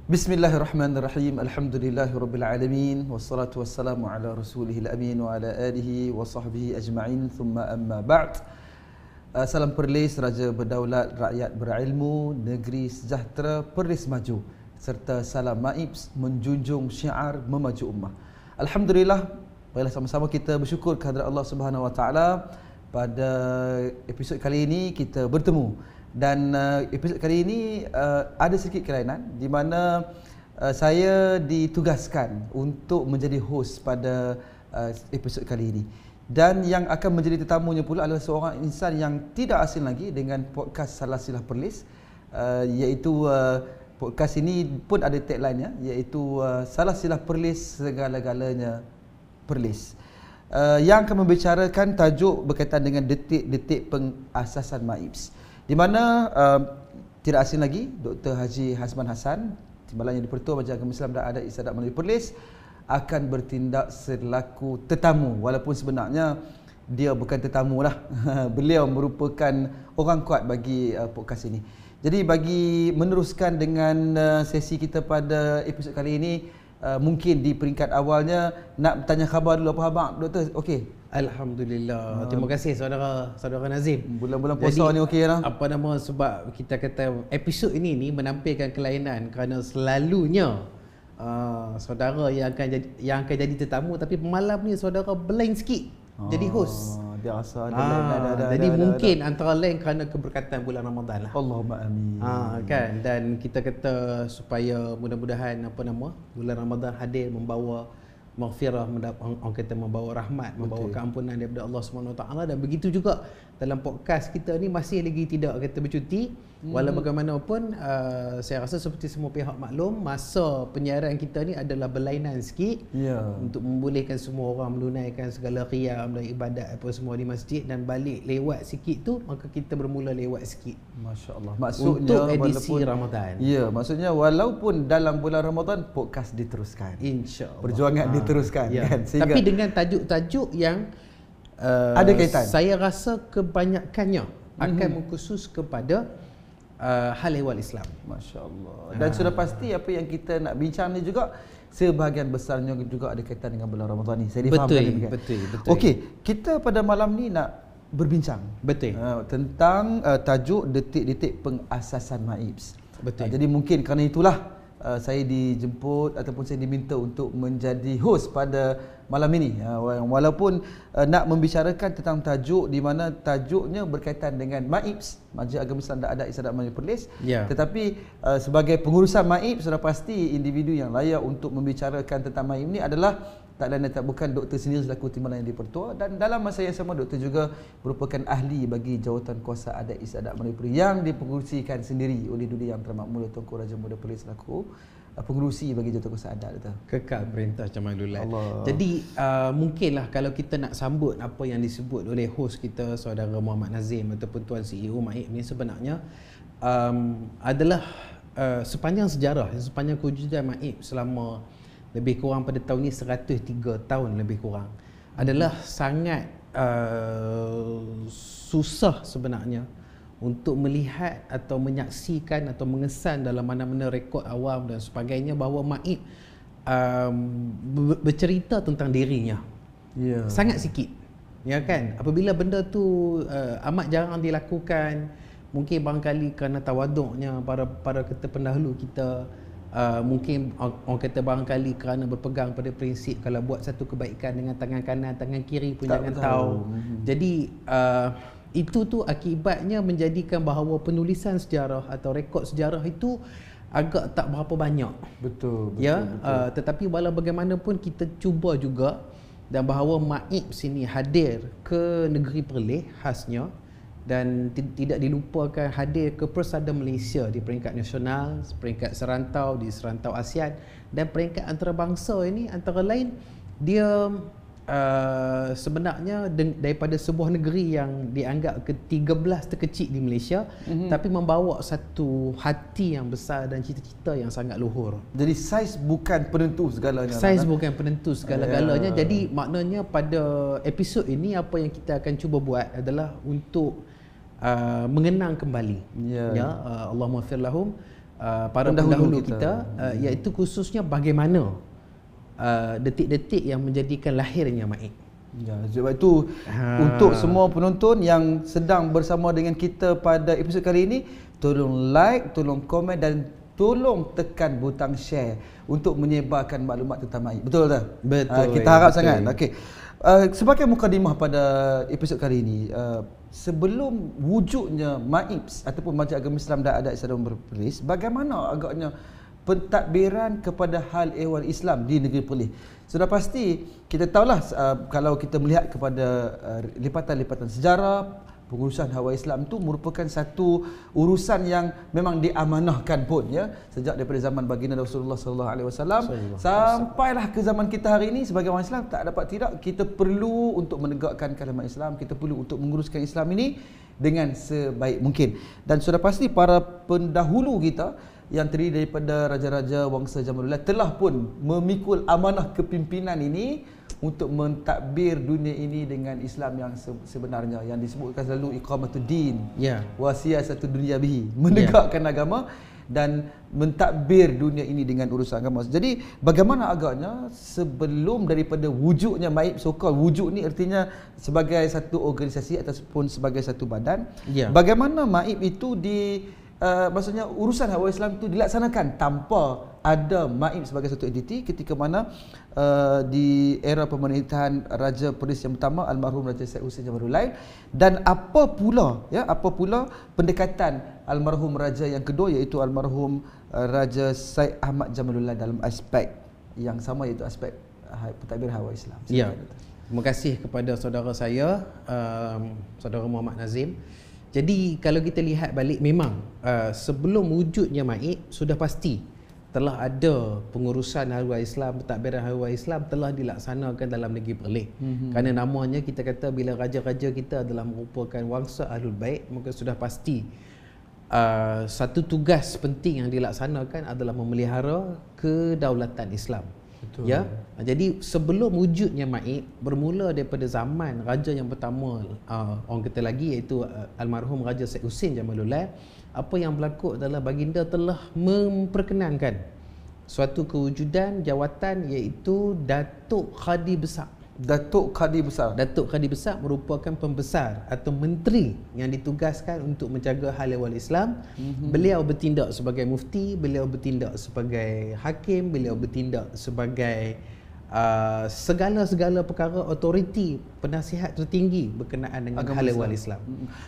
Bismillahirrahmanirrahim. Alhamdulillahirabbil alamin wassalatu wassalamu ala rasulihil amin wa ala alihi wa sahbihi ajma'in thumma amma ba'd. Salam Perlis, raja berdaulat, rakyat berilmu, negeri sejahtera, Perlis maju, serta salam Maibs menjunjung syiar memaju ummah. Alhamdulillah, baiklah sama-sama kita bersyukur kehadrat Allah Subhanahu wa taala. Pada episod kali ini kita bertemu. Dan episod kali ini ada sedikit kelainan di mana saya ditugaskan untuk menjadi host pada episod kali ini. Dan yang akan menjadi tetamunya pula adalah seorang insan yang tidak asing lagi dengan podcast Salasilah Perlis, iaitu podcast ini pun ada tagline-nya, iaitu Salasilah Perlis segala-galanya Perlis. Yang akan membicarakan tajuk berkaitan dengan detik-detik pengasasan Maibs, di mana tidak asing lagi Dr. Haji Hazman Hassan, Timbalan yang di-Pertua Majlis Agama Islam dan Adat Istiadat Melayu Perlis, akan bertindak selaku tetamu, walaupun sebenarnya dia bukan tetamu lah. Beliau merupakan orang kuat bagi podcast ini. Jadi bagi meneruskan dengan sesi kita pada episod kali ini, mungkin di peringkat awalnya nak bertanya khabar dulu, apa khabar Doktor? Okey. Alhamdulillah. Terima kasih saudara Nazim. Bulan-bulan puasa ni okey lah. Apa nama, sebab kita kata episod ini menampilkan kelainan kerana selalunya saudara yang akan jadi tetamu, tapi malam ni saudara blank sikit jadi host. Dia rasa ada jadi mungkin antara lain kerana keberkatan bulan Ramadan lah. Allahumma amin. Kan, dan kita kata supaya mudah-mudahan bulan Ramadan hadir membawa maghfirah, orang kata membawa rahmat, membawa keampunan daripada Allah SWT. Dan begitu juga dalam podcast kita ni masih lagi tidak kata bercuti. Walau bagaimanapun, saya rasa seperti semua pihak maklum, masa penyiaran kita ni adalah berlainan sikit untuk membolehkan semua orang menunaikan segala qiyam dan ibadat apa semua di masjid, dan balik lewat sikit tu, maka kita bermula lewat sikit. Masya-Allah. Maksudnya untuk edisi Ramadan. Ya, maksudnya walaupun dalam bulan Ramadan podcast diteruskan. Insya-Allah. Perjuangan diteruskan kan. Sehingga, tapi dengan tajuk-tajuk yang ada kaitan. Saya rasa kebanyakannya akan mengkhusus kepada hal ehwal Islam. Masya-Allah. Dan sudah pasti apa yang kita nak bincang ni juga sebahagian besarnya juga ada kaitan dengan bulan Ramadan ni. Saya difahamkan demikian. Betul. Okey, kita pada malam ni nak berbincang tentang tajuk detik-detik pengasasan Maibs. Betul. Jadi mungkin kerana itulah saya dijemput ataupun saya diminta untuk menjadi host pada malam ini, walaupun nak membicarakan tentang tajuk di mana tajuknya berkaitan dengan Maibs, Majlis Agama Islam dan Adat Istiadat Melayu Perlis, tetapi sebagai pengurusan Maibs, sudah pasti individu yang layak untuk membicarakan tentang Maib ini adalah tak lain dan tak bukan doktor sendiri selaku Timbalan yang di-Pertua, dan dalam masa yang sama doktor juga merupakan ahli bagi Jawatan Kuasa Adat Istiadat Melayu Perlis yang dipengerusikan sendiri oleh Duli Yang Terhormat Mulia Tunku Raja Muda Perlis selaku pengerusi bagi Jawatan Kuasa Adat. Kekal perintah Jamalulan. Jadi mungkinlah kalau kita nak sambut apa yang disebut oleh host kita saudara Muhammad Nazim ataupun Tuan CEO Maib ni, sebenarnya adalah sepanjang sejarah, sepanjang kewujudan Maib selama lebih kurang pada tahun ni 103 tahun lebih kurang, adalah sangat susah sebenarnya untuk melihat atau menyaksikan atau mengesan dalam mana-mana rekod awam dan sebagainya bahawa Maib bercerita tentang dirinya. Sangat sikit, ya kan? Apabila benda tu amat jarang dilakukan, mungkin barangkali kerana tawaduknya para kita pendahulu kita, mungkin orang kata barangkali kerana berpegang pada prinsip kalau buat satu kebaikan dengan tangan kanan, tangan kiri pun jangan tahu. Jadi itu tu akibatnya menjadikan bahawa penulisan sejarah atau rekod sejarah itu agak tak berapa banyak. Betul. Tetapi walau bagaimanapun kita cuba juga, dan bahawa Maib sini hadir ke negeri Perlis khasnya, dan tidak dilupakan hadir ke Persada Malaysia di peringkat nasional, peringkat serantau di serantau ASEAN, dan peringkat antarabangsa ini antara lain dia sebenarnya daripada sebuah negeri yang dianggap ke-13 terkecil di Malaysia, tapi membawa satu hati yang besar dan cita-cita yang sangat luhur. Jadi saiz bukan penentu segalanya. Saiz bukan penentu segala-galanya. Jadi maknanya pada episod ini apa yang kita akan cuba buat adalah untuk mengenang kembali Allahumma fir lahum para pendahulu kita, iaitu khususnya bagaimana detik-detik yang menjadikan lahirnya Maib. Ya, sebab itu untuk semua penonton yang sedang bersama dengan kita pada episod kali ini, tolong like, tolong komen dan tolong tekan butang share untuk menyebarkan maklumat tentang Maib. Betul tak? Betul. Kita harap sangat. Okey. Sebagai mukadimah pada episod kali ini, sebelum wujudnya Maib ataupun Majlis Agama Islam dan Adat Islam Perlis, bagaimana agaknya pentadbiran kepada hal ehwal Islam di negeri Perlis? Sudah pasti kita tahulah kalau kita melihat kepada lipatan-lipatan sejarah, pengurusan hawa Islam itu merupakan satu urusan yang memang diamanahkan pun, ya, sejak daripada zaman baginda Rasulullah sallallahu alaihi wasallam sampailah ke zaman kita hari ini. Sebagai orang Islam, tak dapat tidak kita perlu untuk menegakkan kalimat Islam, kita perlu untuk menguruskan Islam ini dengan sebaik mungkin. Dan sudah pasti para pendahulu kita yang terdiri daripada raja-raja wangsa Jamalullah telah pun memikul amanah kepimpinan ini untuk mentadbir dunia ini dengan Islam yang sebenarnya, yang disebutkan selalu iqamatuddin wa siyasatu dunya bihi, menegakkan agama dan mentadbir dunia ini dengan urusan agama. Jadi bagaimana agaknya sebelum daripada wujudnya Maib, so-called wujud ni artinya sebagai satu organisasi ataupun sebagai satu badan, bagaimana Maib itu maksudnya urusan hawa Islam itu dilaksanakan tanpa ada Maib sebagai satu entiti ketika mana di era pemerintahan Raja Perlis yang pertama almarhum Raja Syed Hussein Jamaludin, dan apa pula pendekatan almarhum raja yang kedua iaitu almarhum Raja Syed Ahmad Jamaludin dalam aspek yang sama, iaitu aspek pentadbir hawa Islam. Ya. Terima kasih kepada saudara saya, saudara Muhammad Nazim. Jadi kalau kita lihat balik, memang sebelum wujudnya Maib sudah pasti telah ada pengurusan hawa Islam, pentadbiran hawa Islam telah dilaksanakan dalam negeri Perlis. Kerana namanya kita kata bila raja-raja kita adalah merupakan wangsa Ahlul Bait, maka sudah pasti satu tugas penting yang dilaksanakan adalah memelihara kedaulatan Islam. Betul. Ya. Jadi sebelum wujudnya Maib bermula daripada zaman raja yang pertama, orang kata lagi, iaitu almarhum Raja Syed Hussein Jamaludin, apa yang berlaku adalah baginda telah memperkenankan suatu kewujudan jawatan iaitu Datuk Khadi Besar. Datuk Khadi Besar. Datuk Khadi Besar merupakan pembesar atau menteri yang ditugaskan untuk menjaga hal ehwal Islam. Beliau bertindak sebagai mufti, beliau bertindak sebagai hakim, beliau bertindak sebagai segala-segala perkara autoriti, penasihat tertinggi berkenaan dengan hal ehwal Islam.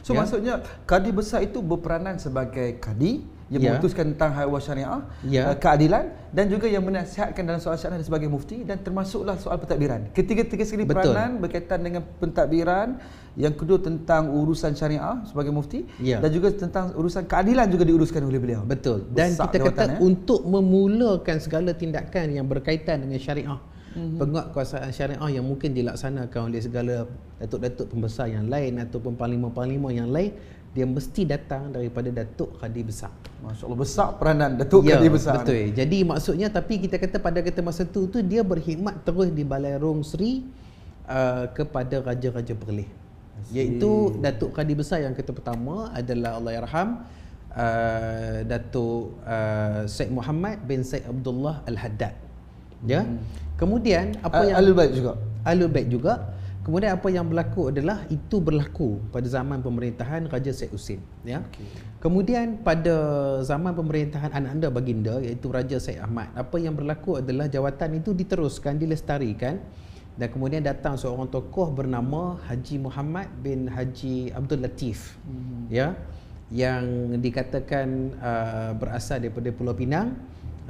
So maksudnya Khadi Besar itu berperanan sebagai kadi yang memutuskan tentang hal ehwal syariah, keadilan, dan juga yang menasihatkan dalam soal syariah sebagai mufti, dan termasuklah soal pentadbiran. Ketiga-tiga sekali peranan berkaitan dengan pentadbiran, yang kedua tentang urusan syariah sebagai mufti, dan juga tentang urusan keadilan juga diuruskan oleh beliau. Betul. Dan besar kita kata untuk memulakan segala tindakan yang berkaitan dengan syariah, penguatkuasaan syariah yang mungkin dilaksanakan oleh segala datuk-datuk pembesar yang lain ataupun panglima-panglima yang lain, dia mesti datang daripada Datuk Khadi Besar. Masya-Allah, besar peranan Datuk Khadi Besar. Betul. Jadi maksudnya, tapi kita kata pada masa tu dia berkhidmat terus di Balai Rong Sri kepada raja-raja Perlis. Iaitu Datuk Khadi Besar yang kita pertama adalah Allahyarham Datuk Syed Muhammad bin Syed Abdullah Al-Haddad. Ya. Kemudian apa yang Ahlul Bait juga. Ahlul Bait juga. Kemudian apa yang berlaku adalah itu berlaku pada zaman pemerintahan Raja Syed Hussein, ya. Kemudian pada zaman pemerintahan anak anda baginda iaitu Raja Syed Ahmad, apa yang berlaku adalah jawatan itu diteruskan, dilestarikan, dan kemudian datang seorang tokoh bernama Haji Muhammad bin Haji Abdul Latif, ya, yang dikatakan berasal daripada Pulau Pinang,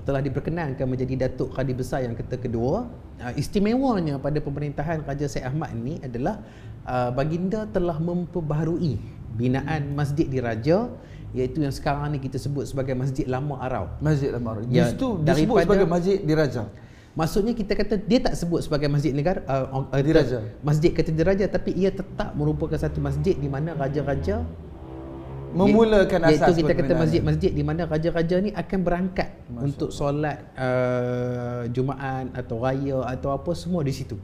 telah diperkenankan menjadi Datuk Khadi Besar yang kedua. Istimewanya pada pemerintahan Raja Syed Ahmad ini adalah baginda telah memperbaharui binaan masjid diraja, iaitu yang sekarang ni kita sebut sebagai Masjid Lama Arau. Masjid Lama Arau. Itu disebut sebagai Masjid Diraja. Maksudnya kita kata dia tak sebut sebagai Masjid Negara Diraja. Masjid kata diraja, tapi ia tetap merupakan satu masjid di mana raja-raja memulakan asas, iaitu kita kata masjid-masjid di mana raja-raja ni akan berangkat untuk solat Jumaat atau raya atau apa, semua di situ.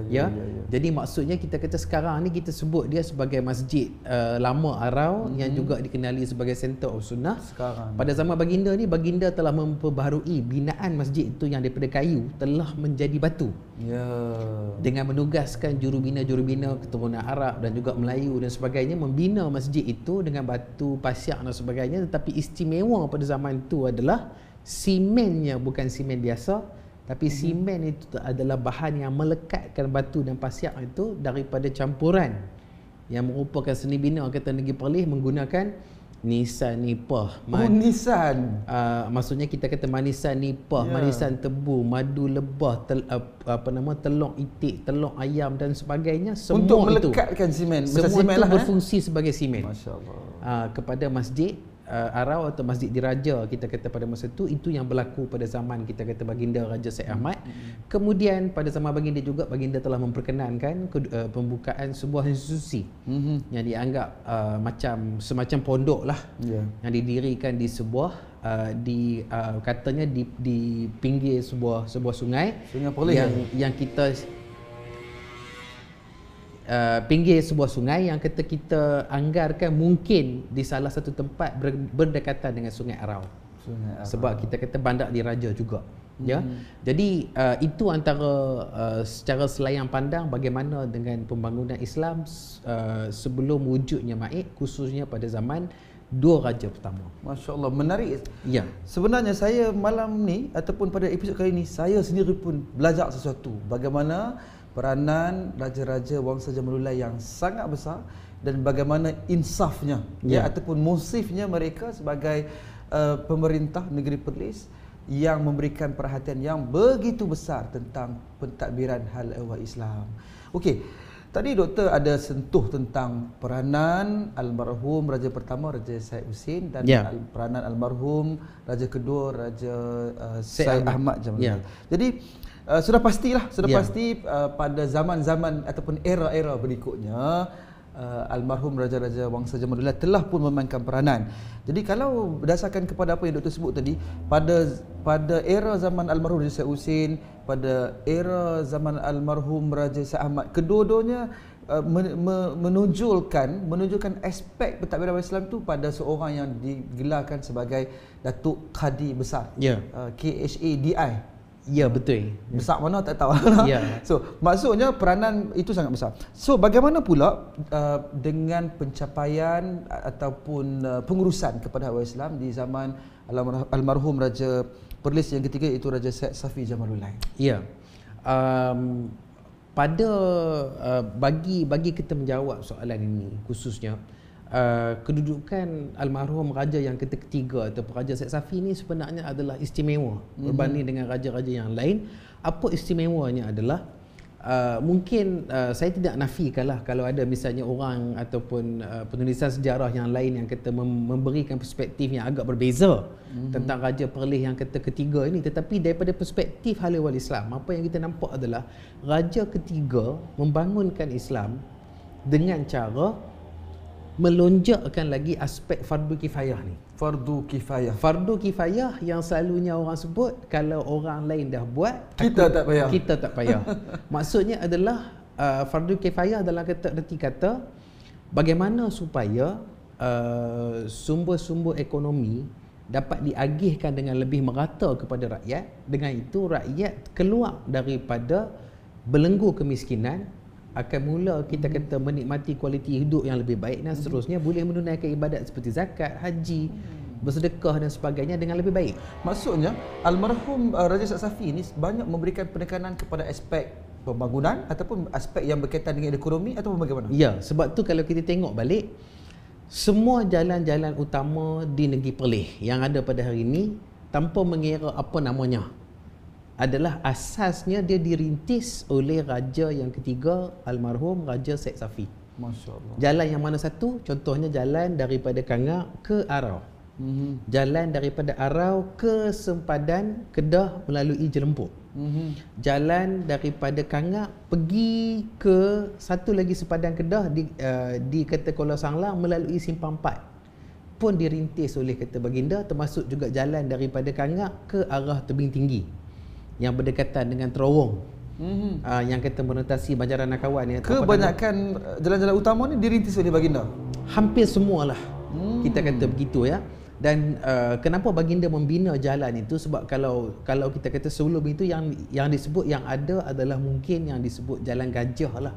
Ya. Jadi maksudnya kita kata sekarang ni kita sebut dia sebagai masjid lama Arau yang juga dikenali sebagai Center of Sunnah. Sekarang Pada zaman baginda ni, baginda telah memperbaharui binaan masjid itu yang daripada kayu telah menjadi batu. Dengan menugaskan jurubina-jurubina keturunan Arab dan juga Melayu dan sebagainya membina masjid itu dengan batu, pasir dan sebagainya. Tetapi istimewa pada zaman itu adalah simennya bukan simen biasa, tapi simen itu adalah bahan yang melekatkan batu dan pasir itu daripada campuran yang merupakan seni bina kata Negeri Perlis menggunakan nisan nipah. Nisan. Maksudnya kita kata manisan nipah, manisan tebu, madu lebah, telur itik, telur ayam dan sebagainya, semua untuk itu melekatkan simen. semua simen itu lah, berfungsi sebagai simen. Masya-Allah. Kepada masjid Arau atau Masjid Diraja kita kata pada masa itu yang berlaku pada zaman kita kata baginda Raja Syed Ahmad. Kemudian pada zaman baginda juga baginda telah memperkenankan pembukaan sebuah institusi yang dianggap semacam pondok lah yang didirikan di sebuah katanya di pinggir sebuah sungai yang kita pinggir sebuah sungai yang kita anggarkan mungkin di salah satu tempat berdekatan dengan Sungai Arau. Sebab kita kata Bandar Diraja juga. Jadi itu antara secara selayang pandang bagaimana dengan pembangunan Islam sebelum wujudnya MAIK, khususnya pada zaman dua raja pertama. Masya-Allah, menarik. Ya. Sebenarnya saya malam ni ataupun pada episod kali ni saya sendiri pun belajar sesuatu bagaimana peranan raja-raja Wangsa Jamalulai yang sangat besar dan bagaimana insafnya ataupun musifnya mereka sebagai pemerintah negeri Perlis yang memberikan perhatian yang begitu besar tentang pentadbiran hal ehwal Islam. Okey, tadi doktor ada sentuh tentang peranan almarhum raja pertama Raja Syed Husin dan peranan almarhum raja kedua Raja Syed Ahmad Jamalulai. Jadi sudah pastilah pasti pada zaman-zaman ataupun era-era berikutnya almarhum raja-raja Wangsa Jamalulai telah pun memainkan peranan. Jadi kalau berdasarkan kepada apa yang doktor sebut tadi, pada era zaman almarhum Raja Syed Husin, pada era zaman almarhum Raja Syed Ahmad, kedua-duanya menunjukkan aspek pentadbiran Islam tu pada seorang yang digelarkan sebagai Datuk Qadi Besar, KHADI. Ya, betul. Besar mana tak tahu. So maksudnya peranan itu sangat besar. So bagaimana pula dengan pencapaian ataupun pengurusan kepada hal Islam di zaman almarhum Raja Perlis yang ketiga iaitu Raja Syed Safi Jamalulai? Ya. Bagi kita menjawab soalan ini khususnya kedudukan almarhum raja yang ketiga atau Raja Syed Safi ni sebenarnya adalah istimewa berbanding dengan raja-raja yang lain. Apa istimewanya adalah mungkin saya tidak nafikanlah kalau ada misalnya orang ataupun penulisan sejarah yang lain yang kata memberikan perspektif yang agak berbeza tentang Raja Perlis yang ketiga ini, tetapi daripada perspektif hal ehwal Islam apa yang kita nampak adalah raja ketiga membangunkan Islam dengan cara melonjakkan lagi aspek fardu kifayah ni. Fardu kifayah yang selalunya orang sebut kalau orang lain dah buat kita tak payah. Maksudnya adalah fardu kifayah dalam erti kata bagaimana supaya sumber-sumber ekonomi dapat diagihkan dengan lebih merata kepada rakyat. Dengan itu rakyat keluar daripada belenggu kemiskinan, akan mula kita kata menikmati kualiti hidup yang lebih baik dan seterusnya, boleh menunaikan ibadat seperti zakat, haji, bersedekah dan sebagainya dengan lebih baik. Maksudnya almarhum Raja Syed Safi ini banyak memberikan penekanan kepada aspek pembangunan ataupun aspek yang berkaitan dengan ekonomi atau bagaimana? Ya, sebab tu kalau kita tengok balik semua jalan-jalan utama di negeri Perlis yang ada pada hari ini tanpa mengira apa namanya adalah asasnya dia dirintis oleh raja yang ketiga almarhum Raja Syed Safi. Masya-Allah. Jalan yang mana satu? Contohnya jalan daripada Kangak ke Arau. Jalan daripada Arau ke sempadan Kedah melalui Jelempuk. Jalan daripada Kangak pergi ke satu lagi sempadan Kedah di kata Kuala Sanglang melalui Simpang 4 pun dirintis oleh kata baginda, termasuk juga jalan daripada Kangak ke arah Tebing Tinggi yang berdekatan dengan Terowong. Yang kata menotasi Banjaran Nakawan ya. Kebanyakan jalan-jalan utama ni dirintis oleh baginda. Hampir semualah. Kita kata begitu ya. Dan kenapa baginda membina jalan itu, sebab kalau kita kata sebelum itu yang disebut yang ada adalah mungkin yang disebut jalan gajah lah.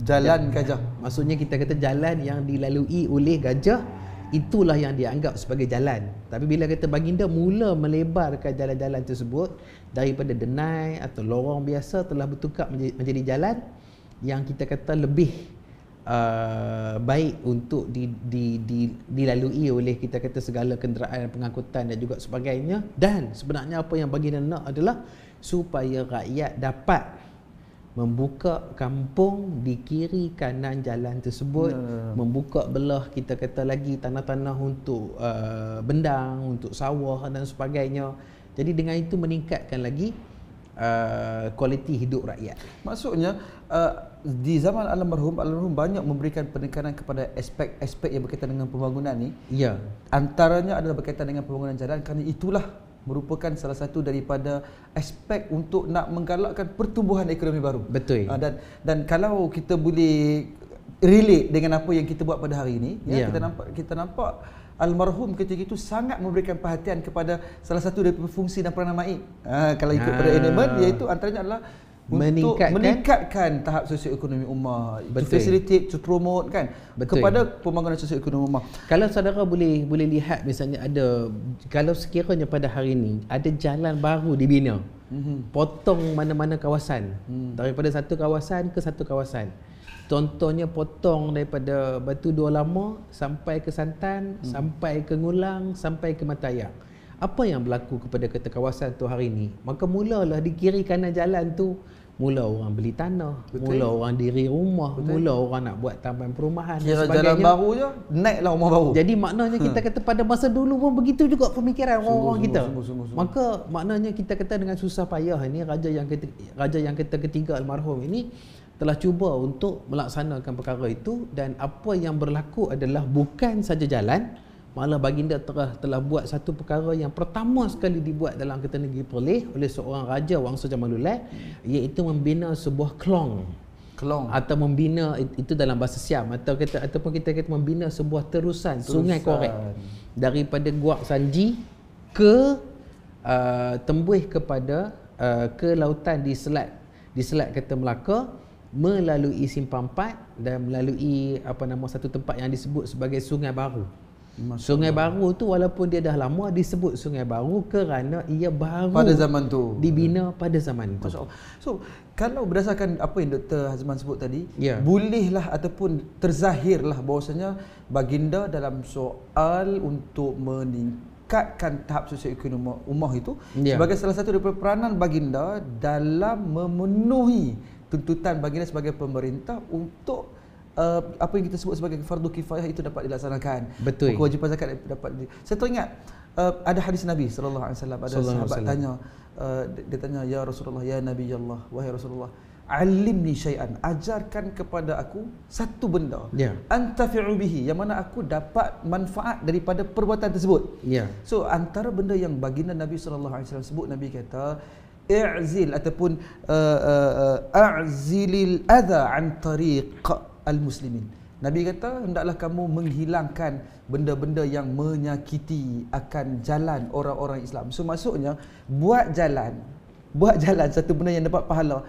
Jalan gajah. Maksudnya kita kata jalan yang dilalui oleh gajah, itulah yang dianggap sebagai jalan. Tapi bila kata baginda mula melebarkan jalan-jalan tersebut daripada denai atau lorong biasa telah bertukar menjadi jalan yang kita kata lebih baik untuk dilalui oleh kita kata segala kenderaan pengangkutan dan juga sebagainya. Dan sebenarnya apa yang baginda nak adalah supaya rakyat dapat membuka kampung di kiri kanan jalan tersebut, membuka belah kita kata lagi tanah-tanah untuk bendang, untuk sawah dan sebagainya. Jadi dengan itu meningkatkan lagi kualiti hidup rakyat. Maksudnya di zaman almarhum banyak memberikan penekanan kepada aspek-aspek yang berkaitan dengan pembangunan ni. Ya. Antaranya adalah berkaitan dengan pembangunan jalan, kerana itulah merupakan salah satu daripada aspek untuk nak menggalakkan pertumbuhan ekonomi baru. Betul. Dan kalau kita boleh relate dengan apa yang kita buat pada hari ini, ya, kita nampak almarhum ketika itu sangat memberikan perhatian kepada salah satu daripada fungsi dan peranan MAIP. Kalau ikut pada elemen, iaitu antaranya adalah untuk meningkatkan tahap sosioekonomi ummah, to facilitate, to promote kan. Betul. Kepada pembangunan sosioekonomi ummah. Kalau saudara boleh lihat misalnya kalau sekiranya pada hari ini ada jalan baru dibina, potong mana-mana kawasan, daripada satu kawasan ke satu kawasan. Contohnya potong daripada Batu Dua Lama sampai ke Santan, sampai ke Ngulang, sampai ke Matayak. Apa yang berlaku kepada kawasan tu hari ini? Maka mulalah di kiri kanan jalan tu, mula orang beli tanah, mula orang diri rumah, mula orang nak buat taman perumahan dan sebagainya. Jalan baru je, naiklah rumah baru. Jadi maknanya kita kata pada masa dulu pun begitu juga pemikiran orang-orang kita. Maka maknanya kita kata dengan susah payah ini raja yang ketiga almarhum ini telah cuba untuk melaksanakan perkara itu, dan apa yang berlaku adalah bukan saja jalan, malah baginda telah buat satu perkara yang pertama sekali dibuat dalam Kerta Negeri Perlis oleh seorang raja Wangsa Jamaluddin, iaitu membina sebuah klong atau membina itu dalam bahasa Siam ataupun kita kata membina sebuah terusan Sungai Korek daripada Guak Sanji ke tembus kepada ke lautan di Selat Kota Melaka, melalui Simpang 4 dan melalui satu tempat yang disebut sebagai Sungai Baru. Sungai Baru tu walaupun dia dah lama disebut Sungai Baru kerana ia baru pada zaman tu, dibina pada zaman tu. So kalau berdasarkan apa yang Dr. Hazman sebut tadi, bolehlah ataupun terzahirlah bahawasanya baginda dalam soal untuk meningkatkan tahap sosioekonomi ummah itu sebagai salah satu daripada peranan baginda dalam memenuhi tuntutan baginda sebagai pemerintah untuk apa yang kita sebut sebagai fardu kifayah itu dapat dilaksanakan. Betul. Kewajipan zakat dapat saya teringat ada hadis Nabi sallallahu alaihi wasallam, ada sahabat tanya, dia tanya, ya Rasulullah, ya Nabi Allah, wahai Rasulullah, alimni syai'an, ajarkan kepada aku satu benda, antafi'u bihi, yang mana aku dapat manfaat daripada perbuatan tersebut. So antara benda yang baginda Nabi sallallahu alaihi wasallam sebut, Nabi kata i'zil ataupun a'zilil adha an tariq al-muslimin. Nabi kata hendaklah kamu menghilangkan benda-benda yang menyakiti akan jalan orang-orang Islam. So maksudnya buat jalan satu benda yang dapat pahala.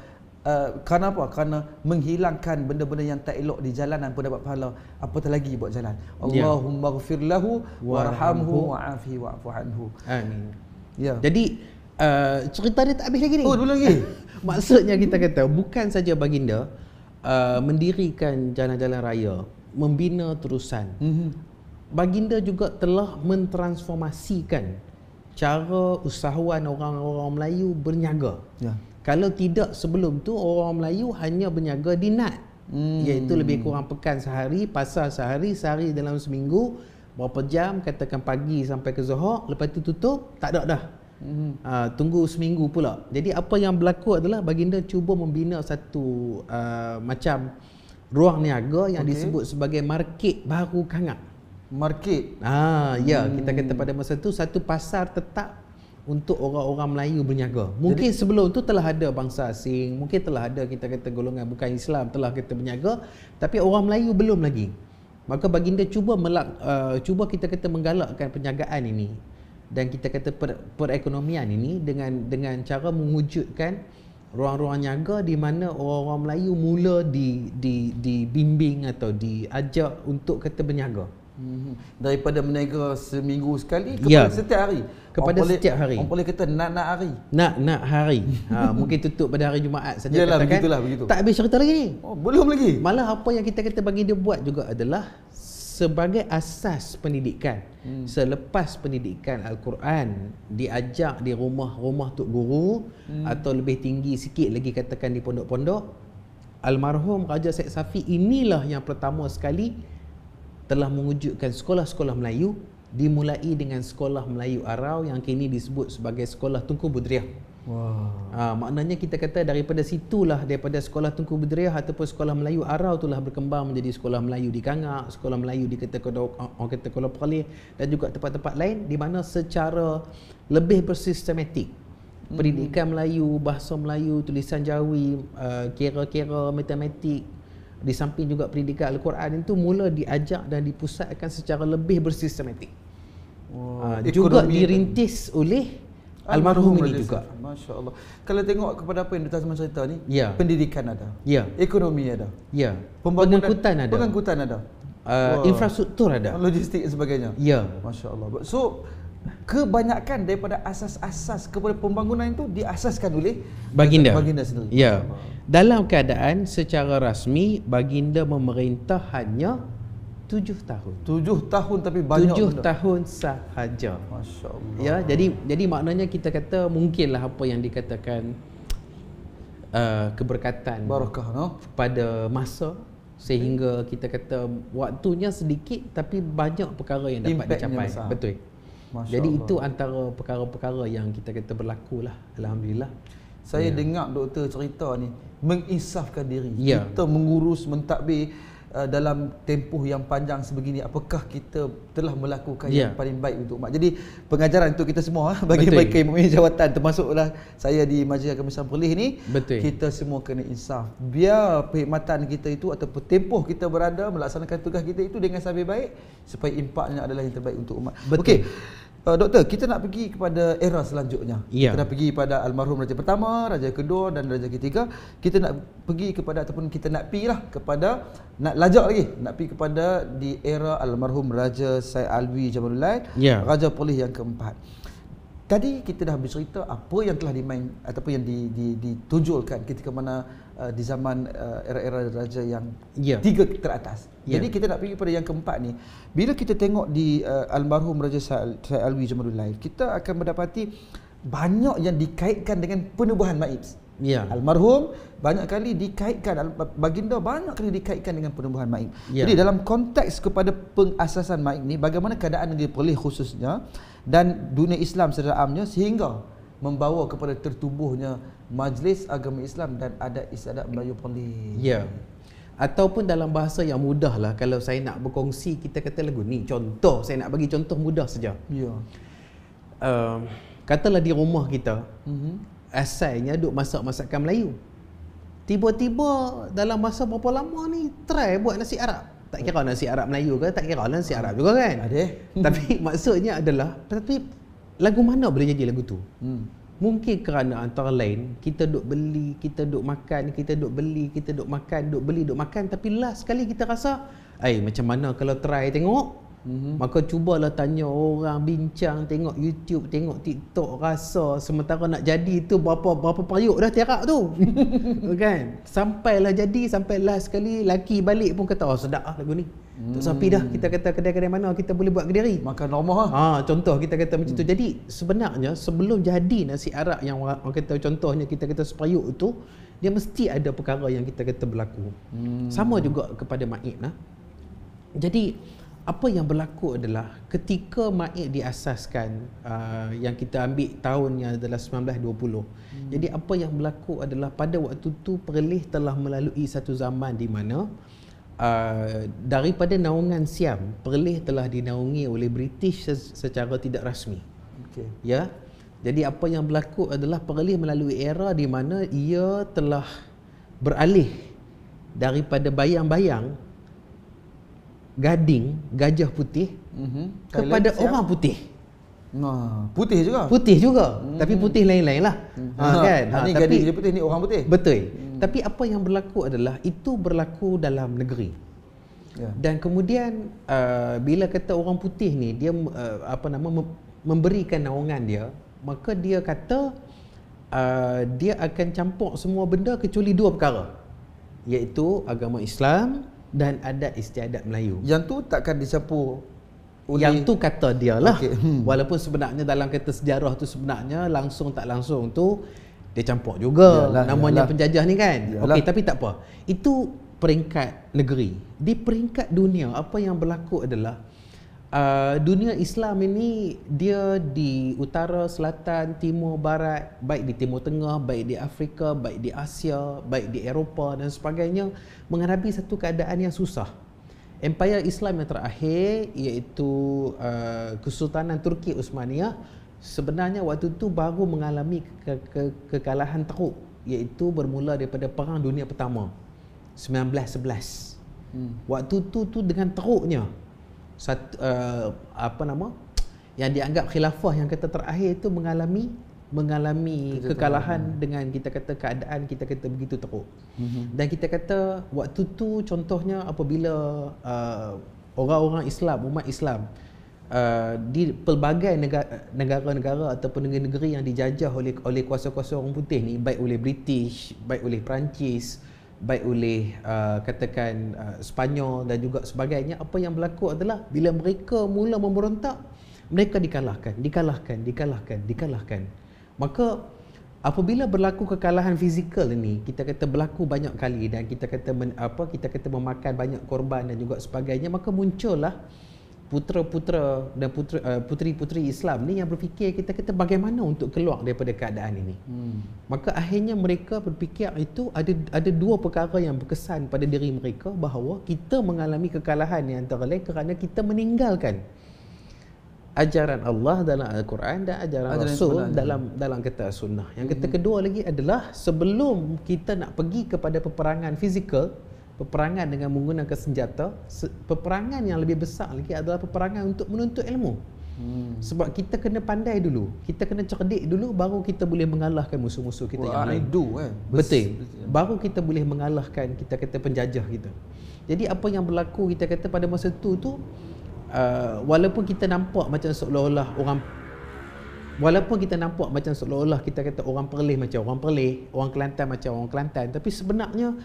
Kerana apa? Kerana menghilangkan benda-benda yang tak elok di jalanan pun dapat pahala. Apatah lagi buat jalan. Allahumma ghfir lahu warhamhu wa'afihi wa'fu anhu. Amin. Jadi cerita dia tak habis lagi ni. Dulu lagi. Maksudnya kita kata bukan saja baginda mendirikan jalan-jalan raya, membina terusan. Baginda juga telah mentransformasikan cara usahawan orang-orang Melayu berniaga. Kalau tidak sebelum tu orang Melayu hanya berniaga di Nat, iaitu lebih kurang pekan sehari, pasar sehari dalam seminggu, berapa jam, katakan pagi sampai ke Zohor, lepas tu tutup, tak ada dah. Tunggu seminggu pula. Jadi apa yang berlaku adalah baginda cuba membina satu macam ruang niaga yang disebut sebagai market baru Kangak. Market. Kita kata pada masa tu satu pasar tetap untuk orang-orang Melayu berniaga. Mungkin sebelum tu telah ada bangsa asing, mungkin telah ada kita kata golongan bukan Islam telah kita berniaga, tapi orang Melayu belum lagi. Maka baginda cuba kita kata menggalakkan perniagaan ini dan kita kata perekonomian ini dengan cara mewujudkan ruang-ruang niaga di mana orang-orang Melayu mula dibimbing atau diajak untuk kata berniaga. Daripada berniaga seminggu sekali kepada setiap hari. Kepada setiap hari. Orang boleh kata nak hari. Nak hari. Mungkin tutup pada hari Jumaat saja. Yalah, katakan. begitu. Tak habis cerita lagi ni. Oh, belum lagi. Malah apa yang kita kata baginda buat juga adalah sebagai asas pendidikan. Selepas pendidikan Al-Quran diajak di rumah-rumah tok guru atau lebih tinggi sikit lagi katakan di pondok-pondok, almarhum Raja Said Safi inilah yang pertama sekali telah mewujudkan sekolah-sekolah Melayu, dimulai dengan Sekolah Melayu Arau yang kini disebut sebagai Sekolah Tunku Budriah. Maknanya kita kata daripada situlah, daripada Sekolah Tunku Budriah ataupun Sekolah Melayu Arau itulah berkembang menjadi Sekolah Melayu di Kangak, Sekolah Melayu di Kuala Perlis dan juga tempat-tempat lain di mana secara lebih bersistematik pendidikan Melayu, bahasa Melayu, tulisan Jawi, kira-kira, matematik, di samping juga pendidikan Al-Quran itu mula diajak dan dipusatkan secara lebih bersistematik. Juga dirintis oleh almarhum ini juga. Masya Allah. Kalau tengok kepada apa yang Dr. Azman cerita ni, pendidikan ada, ekonomi ada, pengangkutan ada, infrastruktur ada, logistik dan sebagainya. Masya Allah. So kebanyakan daripada asas-asas kepada pembangunan itu diasaskan oleh baginda sendiri. Dalam keadaan secara rasmi baginda memerintah hanya 7 tahun. 7 tahun tapi banyak 7 tahun sahaja. Masya Allah. Jadi maknanya kita kata mungkinlah apa yang dikatakan keberkatan, barakah pada masa sehingga kita kata waktunya sedikit tapi banyak perkara yang dapat dicapai. Betul. Masya Jadi Allah. itu antara perkara-perkara yang kita kata berlakulah, alhamdulillah. Saya dengar doktor cerita ni menginsafkan diri. Kita mengurus mentadbir dalam tempoh yang panjang sebegini, apakah kita telah melakukan yang paling baik untuk umat. Jadi pengajaran untuk kita semua bagi pemimpin jawatan, termasuklah saya di Majlis Agama Islam Perlis ni, kita semua kena insaf. Biar perkhidmatan kita itu ataupun tempoh kita berada melaksanakan tugas kita itu dengan sebaik baik supaya impaknya adalah yang terbaik untuk umat. Okey. Doktor, kita nak pergi kepada era selanjutnya. Kita dah pergi pada almarhum raja pertama, raja kedua dan raja ketiga. Kita nak pergi kepada ataupun kita nak pergilah kepada, nak lajak lagi, nak pergi kepada di era almarhum Raja Said Alwi Jamalul Lail, Raja Perlis yang keempat. Tadi kita dah bercerita apa yang telah dimain ataupun yang ditunjulkan ketika mana di zaman era-era raja yang tiga teratas. Jadi kita nak pergi pada yang keempat ni. Bila kita tengok di almarhum Raja Said Alwi Jamalul Lail, kita akan mendapati banyak yang dikaitkan dengan penubuhan maib. Almarhum banyak kali dikaitkan, baginda banyak kali dikaitkan dengan penubuhan maib. Jadi dalam konteks kepada pengasasan maib ni, bagaimana keadaan negeri Perlis khususnya dan dunia Islam secara amnya sehingga membawa kepada tertubuhnya Majlis Agama Islam dan Adat Istiadat Melayu Perlis. Ataupun dalam bahasa yang mudah lah, kalau saya nak berkongsi, kita kata lagu ni contoh, saya nak bagi contoh mudah saja. Katalah di rumah kita, asalnya duk masak masakan Melayu, tiba-tiba dalam masa berapa lama ni try buat nasi Arab. Tak kira nasi Arab Melayu ke, tak kira lah nasi Arab juga kan. Tapi maksudnya adalah, tapi lagu mana boleh jadi lagu tu? Mungkin kerana antara lain kita duk beli, kita duk makan, kita duk beli, kita duk makan, duk beli, duk makan, tapi last sekali kita rasa, macam mana kalau try tengok? Maka cubalah tanya orang, bincang, tengok YouTube, tengok TikTok, rasa sementara nak jadi tu berapa periuk dah tiarap tu. Kan? Sampailah jadi, sampai last sekali laki balik pun kata, sedap lah lagu ni. Tak sapi dah, kita kata kedai-kedai mana kita boleh buat kediri. Makan normal contoh kita kata macam tu. Jadi sebenarnya sebelum jadi nasi Arab yang orang kata contohnya kita kata seperiuk tu, dia mesti ada perkara yang kita kata berlaku. Sama juga kepada maid lah. Jadi apa yang berlaku adalah ketika maid diasaskan, yang kita ambil tahunnya adalah 1920. Jadi apa yang berlaku adalah pada waktu tu Perlis telah melalui satu zaman di mana daripada naungan Siam, Perlis telah dinaungi oleh British secara tidak rasmi. Jadi apa yang berlaku adalah Perlis melalui era di mana ia telah beralih daripada bayang-bayang gading gajah putih kepada orang putih. Nah, putih juga. Putih juga, tapi putih lain-lain lah. Kan? Ni Tapi gading dia putih, ni orang putih. betul. Tapi apa yang berlaku adalah itu berlaku dalam negeri. Ya. Dan kemudian bila kata orang putih ni dia memberikan naungan dia, maka dia kata dia akan campur semua benda kecuali dua perkara, iaitu agama Islam dan adat istiadat Melayu. Yang tu takkan dicampur oleh... Yang tu kata dia lah. Okay. Walaupun sebenarnya dalam kata sejarah tu sebenarnya langsung tak langsung tu dia campur juga. Namanya penjajah ni kan. Okey, tapi tak apa. Itu peringkat negeri. Di peringkat dunia, apa yang berlaku adalah dunia Islam ini dia di utara, selatan, timur, barat, baik di Timur Tengah, baik di Afrika, baik di Asia, baik di Eropah dan sebagainya, menghadapi satu keadaan yang susah. Empire Islam yang terakhir iaitu Kesultanan Turki Uthmaniyah sebenarnya waktu itu baru mengalami kekalahan teruk, iaitu bermula daripada Perang Dunia Pertama 1911. Waktu tu dengan teruknya yang dianggap khilafah yang kata terakhir itu mengalami kekalahan dengan kita kata keadaan kita kata begitu teruk. Dan kita kata waktu tu contohnya apabila orang-orang Islam, umat Islam di pelbagai negara-negara ataupun negeri-negeri yang dijajah oleh kuasa-kuasa orang putih ni, baik oleh British, baik oleh Perancis, baik oleh katakan Sepanyol dan juga sebagainya, apa yang berlaku adalah bila mereka mula memberontak, mereka dikalahkan. Maka apabila berlaku kekalahan fizikal ini, kita kata berlaku banyak kali dan kita kata memakan banyak korban dan juga sebagainya, maka muncullah putera-putera dan puteri-puteri Islam ni yang berfikir kita kata bagaimana untuk keluar daripada keadaan ini. Maka akhirnya mereka berfikir itu ada dua perkara yang berkesan pada diri mereka, bahawa kita mengalami kekalahan yang antara lain kerana kita meninggalkan ajaran Allah dalam Al-Quran dan ajaran Rasul dalam kata sunnah. Yang kata kedua lagi adalah sebelum kita nak pergi kepada peperangan fizikal, peperangan dengan menggunakan senjata, peperangan yang lebih besar lagi adalah peperangan untuk menuntut ilmu. Sebab kita kena pandai dulu, kita kena cerdik dulu, baru kita boleh mengalahkan musuh-musuh kita yang lain. Betul. Baru kita boleh mengalahkan kita kata penjajah kita. Jadi apa yang berlaku kita kata pada masa tu walaupun kita nampak macam seolah-olah kita kata orang Perlis macam orang Perlis, orang Kelantan macam orang Kelantan, tapi sebenarnya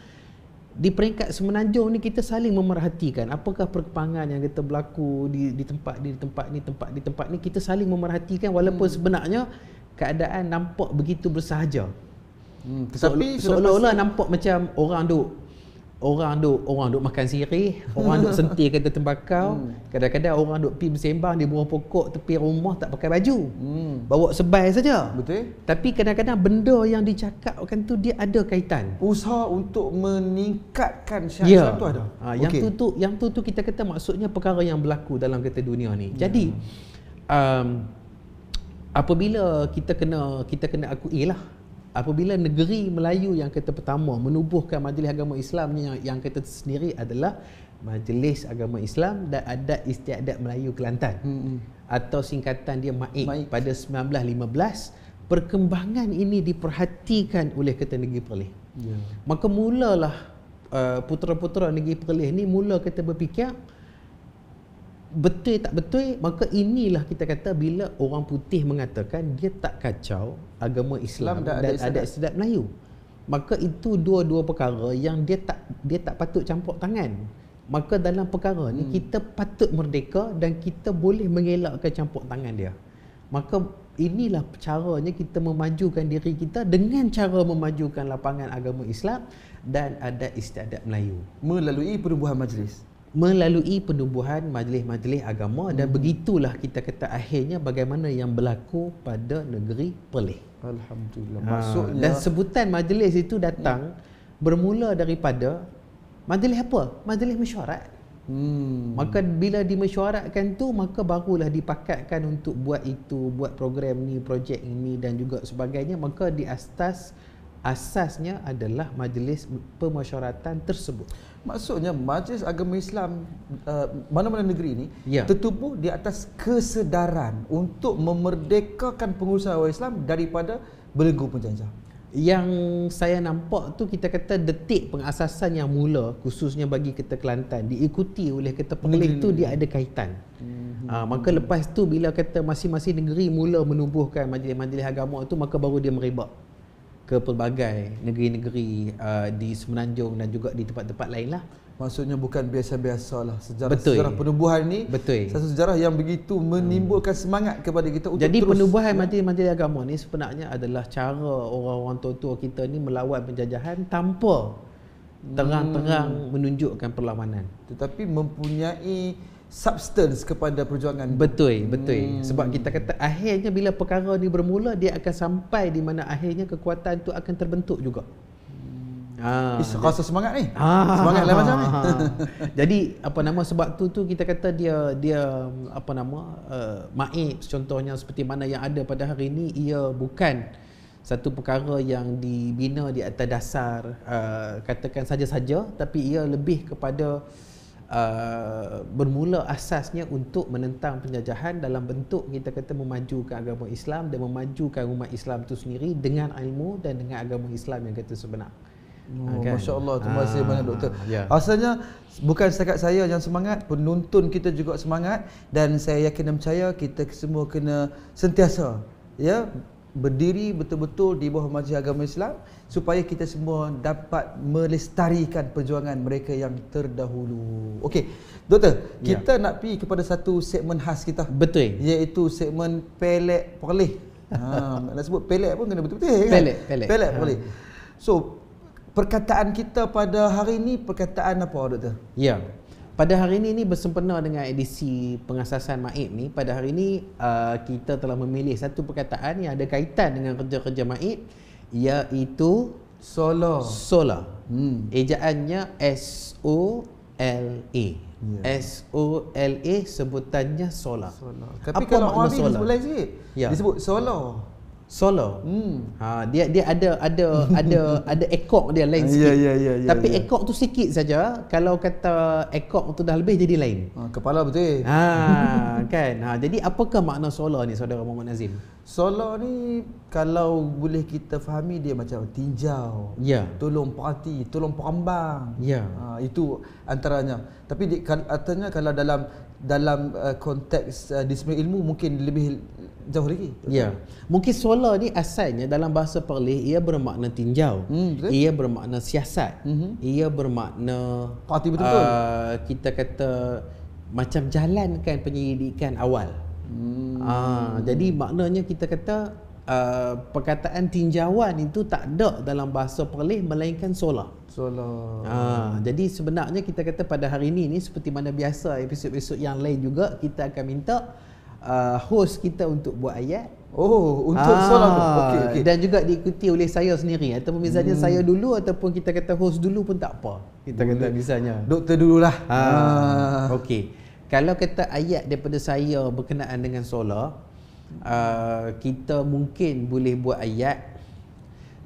di peringkat semenanjung ni kita saling memerhatikan apakah perkembangan yang kita berlaku di tempat ni, kita saling memerhatikan walaupun sebenarnya keadaan nampak begitu bersahaja. Tapi seolah-olah nampak macam orang duk makan sirih, orang duk sentir kata tembakau, kadang-kadang orang duk pergi bersembang di bawah pokok tepi rumah tak pakai baju, bawa sebai saja. Betul. Tapi kadang-kadang benda yang dicakapkan tu dia ada kaitan. Usaha untuk meningkatkan syariat tu ada. Yang tu kita kata maksudnya perkara yang berlaku dalam kata dunia ni. Jadi apabila kita kena akui lah, apabila negeri Melayu yang kata pertama menubuhkan Majlis Agama Islam yang kata sendiri adalah Majlis Agama Islam dan Adat Istiadat Melayu Kelantan, atau singkatan dia MAIK pada 1915, perkembangan ini diperhatikan oleh kata negeri Perlis. Maka mulalah putera-putera negeri Perlis ni mula kata berfikir betul tak betul. Maka inilah kita kata bila orang putih mengatakan dia tak kacau agama Islam dan adat istiadat Melayu, maka itu dua-dua perkara yang dia tak patut campur tangan. Maka dalam perkara ni kita patut merdeka dan kita boleh mengelakkan campur tangan dia. Maka inilah caranya kita memajukan diri kita dengan cara memajukan lapangan agama Islam dan adat istiadat Melayu melalui penubuhan majlis, melalui penubuhan majlis-majlis agama. Dan begitulah kita kata akhirnya bagaimana yang berlaku pada negeri Perlis. Alhamdulillah. Maksudnya dan sebutan majlis itu datang bermula daripada majlis apa? Majlis mesyuarat. Maka bila dimesyuaratkan tu, maka barulah dipakatkan untuk buat itu, buat program ni, projek ini dan juga sebagainya. Maka di asasnya adalah majlis pemesyuaratan tersebut. Maksudnya Majlis Agama Islam mana-mana negeri ni tertubuh di atas kesedaran untuk memerdekakan pengurusan awam Islam daripada belenggu penjajah. Yang saya nampak tu, kita kata detik pengasasan yang mula khususnya bagi kita Kelantan diikuti oleh kita Perlis tu, dia ada kaitan. Maka lepas tu bila kata masing-masing negeri mula menubuhkan majlis-majlis agama tu, maka baru dia merebak ke pelbagai negeri-negeri di Semenanjung dan juga di tempat-tempat lain lah. Maksudnya bukan biasa-biasalah sejarah penubuhan ni. Satu sejarah yang begitu menimbulkan semangat kepada kita untuk jadi terus. penubuhan majlis-majlis agama ni sebenarnya adalah cara orang-orang tua-tua kita ni melawan penjajahan tanpa terang-terang menunjukkan perlawanan, tetapi mempunyai substance kepada perjuangan. Betul. Sebab kita kata akhirnya bila perkara ni bermula, dia akan sampai di mana akhirnya kekuatan tu akan terbentuk juga. Rasa semangat ni. Semangat lah macam ni. Jadi sebab tu kita kata dia MAIP contohnya seperti mana yang ada pada hari ini, ia bukan satu perkara yang dibina di atas dasar katakan saja-saja, tapi ia lebih kepada bermula asasnya untuk menentang penjajahan dalam bentuk kita kata memajukan agama Islam dan memajukan umat Islam itu sendiri dengan ilmu dan dengan agama Islam yang kata sebenar. Kan? Masya Allah, terima kasih banyak doktor. Rasanya bukan setakat saya yang semangat, penonton kita juga semangat, dan saya yakin dan percaya kita semua kena sentiasa berdiri betul-betul di bawah Majlis Agama Islam supaya kita semua dapat melestarikan perjuangan mereka yang terdahulu. Okey, doktor, kita nak pergi kepada satu segmen khas kita. Betul. Iaitu segmen Pelek Perlis. Nak sebut pelek pun kena betul-betul kan? Pelek Perlis. So, perkataan kita pada hari ini perkataan apa, doktor? Pada hari ini bersempena dengan edisi pengasasan MAIP ni, pada hari ini kita telah memilih satu perkataan yang ada kaitan dengan kerja-kerja MAIP, iaitu solar. Ejaannya S-O-L-A. S-O-L-A, sebutannya solar. Tapi apa kalau orang ni disebut lain sikit. Disebut solar. Dia ada ekor dia lain sikit. Tapi ekor tu sikit saja. Kalau kata ekor tu dah lebih jadi lain. Kepala betul. Kan. Jadi apakah makna solar ni, saudara Muhammad Nazim? Solar ni kalau boleh kita fahami, dia macam tinjau. Tolong perhati, tolong perambang. Itu antaranya. Tapi artinya kalau dalam konteks disiplin ilmu mungkin lebih jauh lagi. Mungkin solar ni asalnya dalam bahasa Perlis ia bermakna tinjau. Ia bermakna siasat. Ia bermakna parti betul-betul. Kita kata macam jalankan penyelidikan awal. Jadi maknanya kita kata perkataan tinjauan itu tak ada dalam bahasa Perlis melainkan solar. Jadi sebenarnya kita kata pada hari ini seperti mana biasa episod-episod yang lain juga, kita akan minta host kita untuk buat ayat. Untuk solar tu. Okey. Dan juga diikuti oleh saya sendiri, ataupun misalnya saya dulu ataupun kita kata host dulu pun tak apa. Kita kata misalnya doktor dululah. Okey. Kalau kata ayat daripada saya berkenaan dengan solar, kita mungkin boleh buat ayat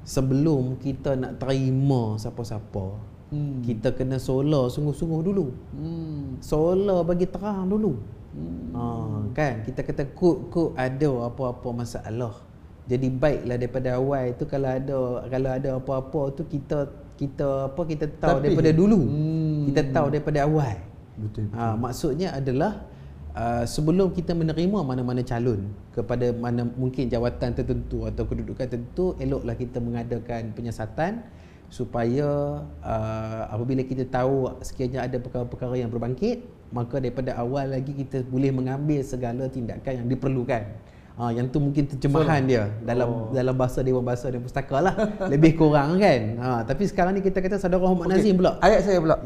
sebelum kita nak terima siapa-siapa. Kita kena solar sungguh-sungguh dulu. Solar bagi terang dulu. Kan kita kata kod ada apa-apa masalah. Jadi baiklah daripada awal tu kalau ada apa-apa tu kita tahu daripada dulu. Kita tahu daripada awal. Betul. Maksudnya adalah sebelum kita menerima mana-mana calon kepada mana mungkin jawatan tertentu atau kedudukan tertentu, eloklah kita mengadakan penyiasatan supaya apabila kita tahu sekiranya ada perkara-perkara yang berbangkit, maka daripada awal lagi kita boleh mengambil segala tindakan yang diperlukan. Yang tu mungkin terjemahan dia dalam bahasa Dewan Bahasa dan Pustaka lah. Lebih kurang kan. Tapi sekarang ni kita kata saudara Muhammad Nazim pula. Ayat saya pula.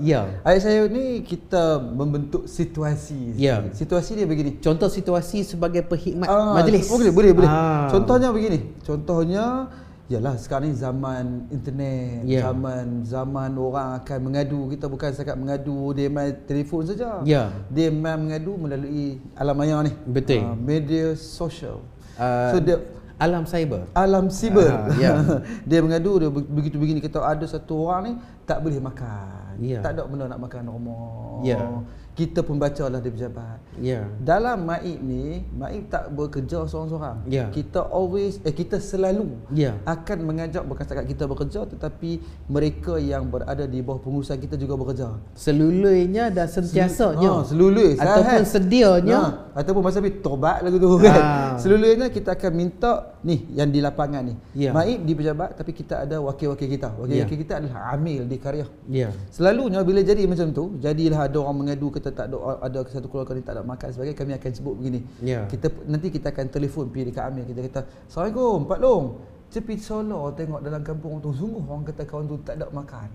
Ayat saya ni kita membentuk situasi. Situasi dia begini. Contoh situasi sebagai perkhidmat majlis. Boleh. Contohnya begini. Contohnya Yalah, sekarang ni zaman internet, zaman orang akan mengadu. Kita bukan setakat mengadu dia main telefon saja. Dia main mengadu melalui alam maya ni. Betul. Media sosial. So dia alam cyber. Dia mengadu, dia begitu begini, kata ada satu orang ni tak boleh makan. Tak ada benda nak makan normal. Kita pun bacalah dia pejabat. Dalam Maib ni, Maib tak bekerja seorang-seorang. Kita kita selalu akan mengajak, bukan setakat kita bekerja, tetapi mereka yang berada di bawah pengurusan kita juga bekerja. Seluluinya dan sentiasanya. Selului ataupun sedianya ataupun masa tobat lagu tu kan. Seluluinya kita akan minta ni yang di lapangan ni. Maib di pejabat, tapi kita ada wakil-wakil kita. Wakil-wakil kita adalah amil di karya. Selalunya bila jadi macam tu, jadilah ada orang mengadu kata tak ada satu keluarga ni tak ada makan sebagainya, kami akan sebut begini. Nanti kita akan telefon pergi dekat amil, kita kata, "Assalamualaikum Pak Long, cepi Solo tengok dalam kampung tu sungguh orang kata kawan tu tak ada makan."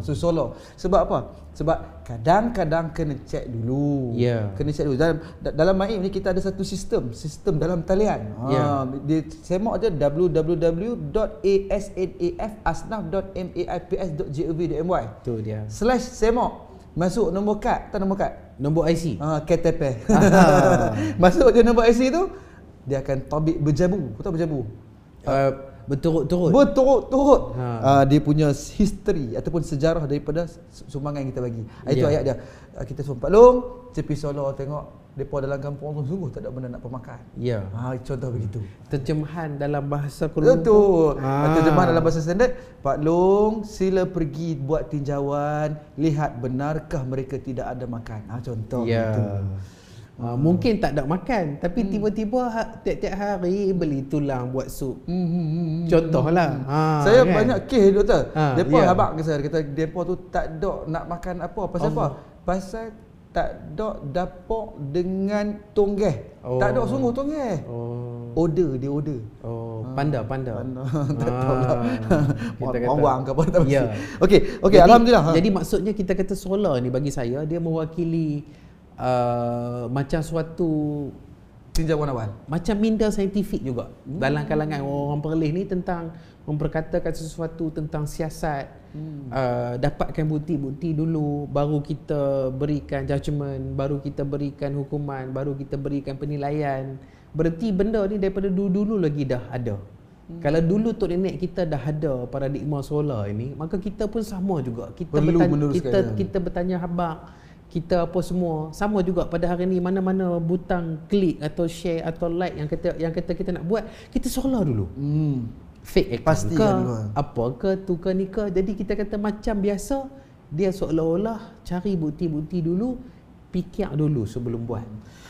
So Solo. Sebab apa? Sebab kadang-kadang kena check dulu. Kena check dulu. Dalam Maib ni kita ada satu sistem dalam talian. Dia semak je www.asnaf.maips.gov.my. Tu dia. /semak. Masuk nombor kad, nombor kad. Nombor IC. KTP. Masuk je nombor IC tu, dia akan tabik berjabu. Kau tahu berjabu? Berturut-turut. Dia punya history ataupun sejarah daripada sumbangan yang kita bagi. Itu ayat dia. Kita suruh Pak Long, cepi Solo tengok depa dalam kampung tu sungguh tak ada benda nak pemakan. Contoh begitu. Terjemahan dalam bahasa Keluar. Betul. Terjemahan dalam bahasa standard, Pak Long sila pergi buat tinjauan, lihat benarkah mereka tidak ada makan. Contoh begitu. Mungkin tak ada makan, tapi tiba-tiba tiap-tiap hari beli tulang buat sup. Contohlah. Saya kan? Banyak kes doktor. Depa habaq ke saya, kata depa tu tak ada nak makan apa. Pasal apa? Pasal tak ada dapur dengan tonggeh. Tak ada sungguh tonggeh. Order. Panda. Tak tahu lah. Mawang ke apa tak pasti. Okey, alhamdulillah. Jadi maksudnya kita kata solar ni bagi saya dia mewakili macam suatu tinjauan awal, macam minda saintifik juga dalam kalangan orang Perlis ni tentang memperkatakan sesuatu tentang siasat. Dapatkan bukti-bukti dulu, baru kita berikan judgement, baru kita berikan hukuman, baru kita berikan penilaian. Berarti benda ni daripada dulu-dulu lagi dah ada. Kalau dulu tok nenek kita dah ada paradigma solar ini, maka kita pun sama juga. Kita bertanya habaq, kita apa semua sama juga pada hari ni. Mana-mana butang klik atau share atau like yang kata kita nak buat, kita solar dulu. Fake account ke apa ke tu ke ni ke. Jadi kita kata macam biasa, dia seolah-olah cari bukti-bukti dulu, fikir dulu sebelum buat.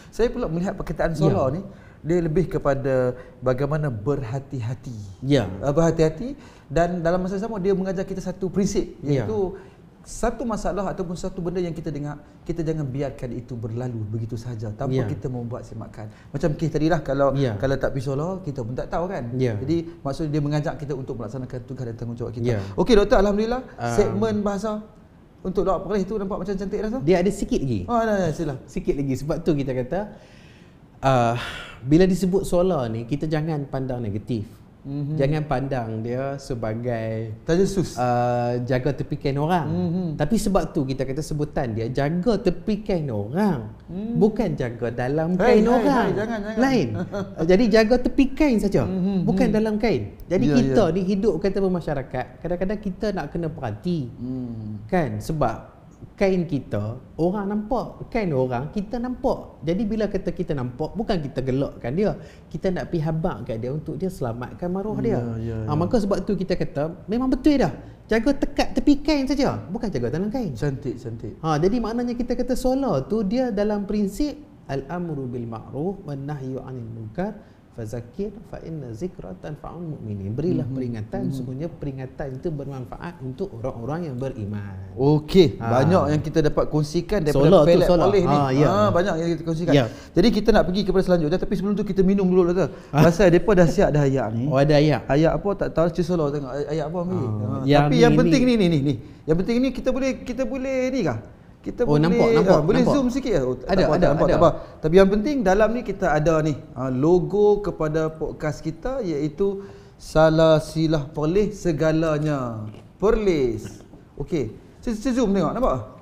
Saya pula melihat perkataan solar ni, dia lebih kepada bagaimana berhati-hati. Berhati-hati, dan dalam masa sama dia mengajar kita satu prinsip, iaitu satu masalah ataupun satu benda yang kita dengar, kita jangan biarkan itu berlalu begitu sahaja tanpa kita membuat semakan. Macam kes tadilah, kalau tak pergi solar, kita pun tak tahu kan. Jadi maksudnya dia mengajak kita untuk melaksanakan tugas dan tanggungjawab kita. Okey doktor, alhamdulillah segmen bahasa untuk doa Perlis tu nampak macam cantik dah tu. Dia ada sikit lagi. Sila. Sikit lagi, sebab tu kita kata bila disebut solar ni, kita jangan pandang negatif. Jangan pandang dia sebagai tajasus, jaga tepikan orang. Tapi sebab tu kita kata sebutan dia jaga tepikan orang, bukan jaga dalam kain orang. Jangan. Lain. Jadi jaga tepi kain saja, bukan dalam kain. Jadi kita ni hidup kata bermasyarakat, kadang-kadang kita nak kena perhati. Kan, sebab kain kita orang nampak, kain orang kita nampak. Jadi bila kata kita nampak, bukan kita gelakkan dia, kita nak pergi habaqkan dia untuk dia selamatkan maruah dia. Maka sebab tu kita kata memang betul dah, jaga tekat tepi kain saja, bukan jaga dalam kain. Cantik. Jadi maknanya kita kata solar tu dia dalam prinsip al-amru bil ma'ruf wan nahyu 'anil munkar fazakir fa inna zikra tanfa'ul mu'minin. Berilah peringatan, sesungguhnya peringatan itu bermanfaat untuk orang-orang yang beriman. Okey, banyak yang kita dapat kongsikan daripada pelet Perlis ni. Banyak yang kita kongsikan. Jadi kita nak pergi kepada selanjutnya, tapi sebelum tu kita minum dulu doktor. Pasal depa dah siap dah ayat ni. Ada ayat. Ayat apa tak tahu, Solar tengok ayat apa ambil. Tapi yang penting ni. Yang penting ni kita boleh ni kah? Kita nampak. Boleh zoom sikit ada. Tapi yang penting dalam ni kita ada ni logo kepada podcast kita, iaitu Salah silah Perlis segalanya. Perlis. Okey. Saya zoom tengok, nampak?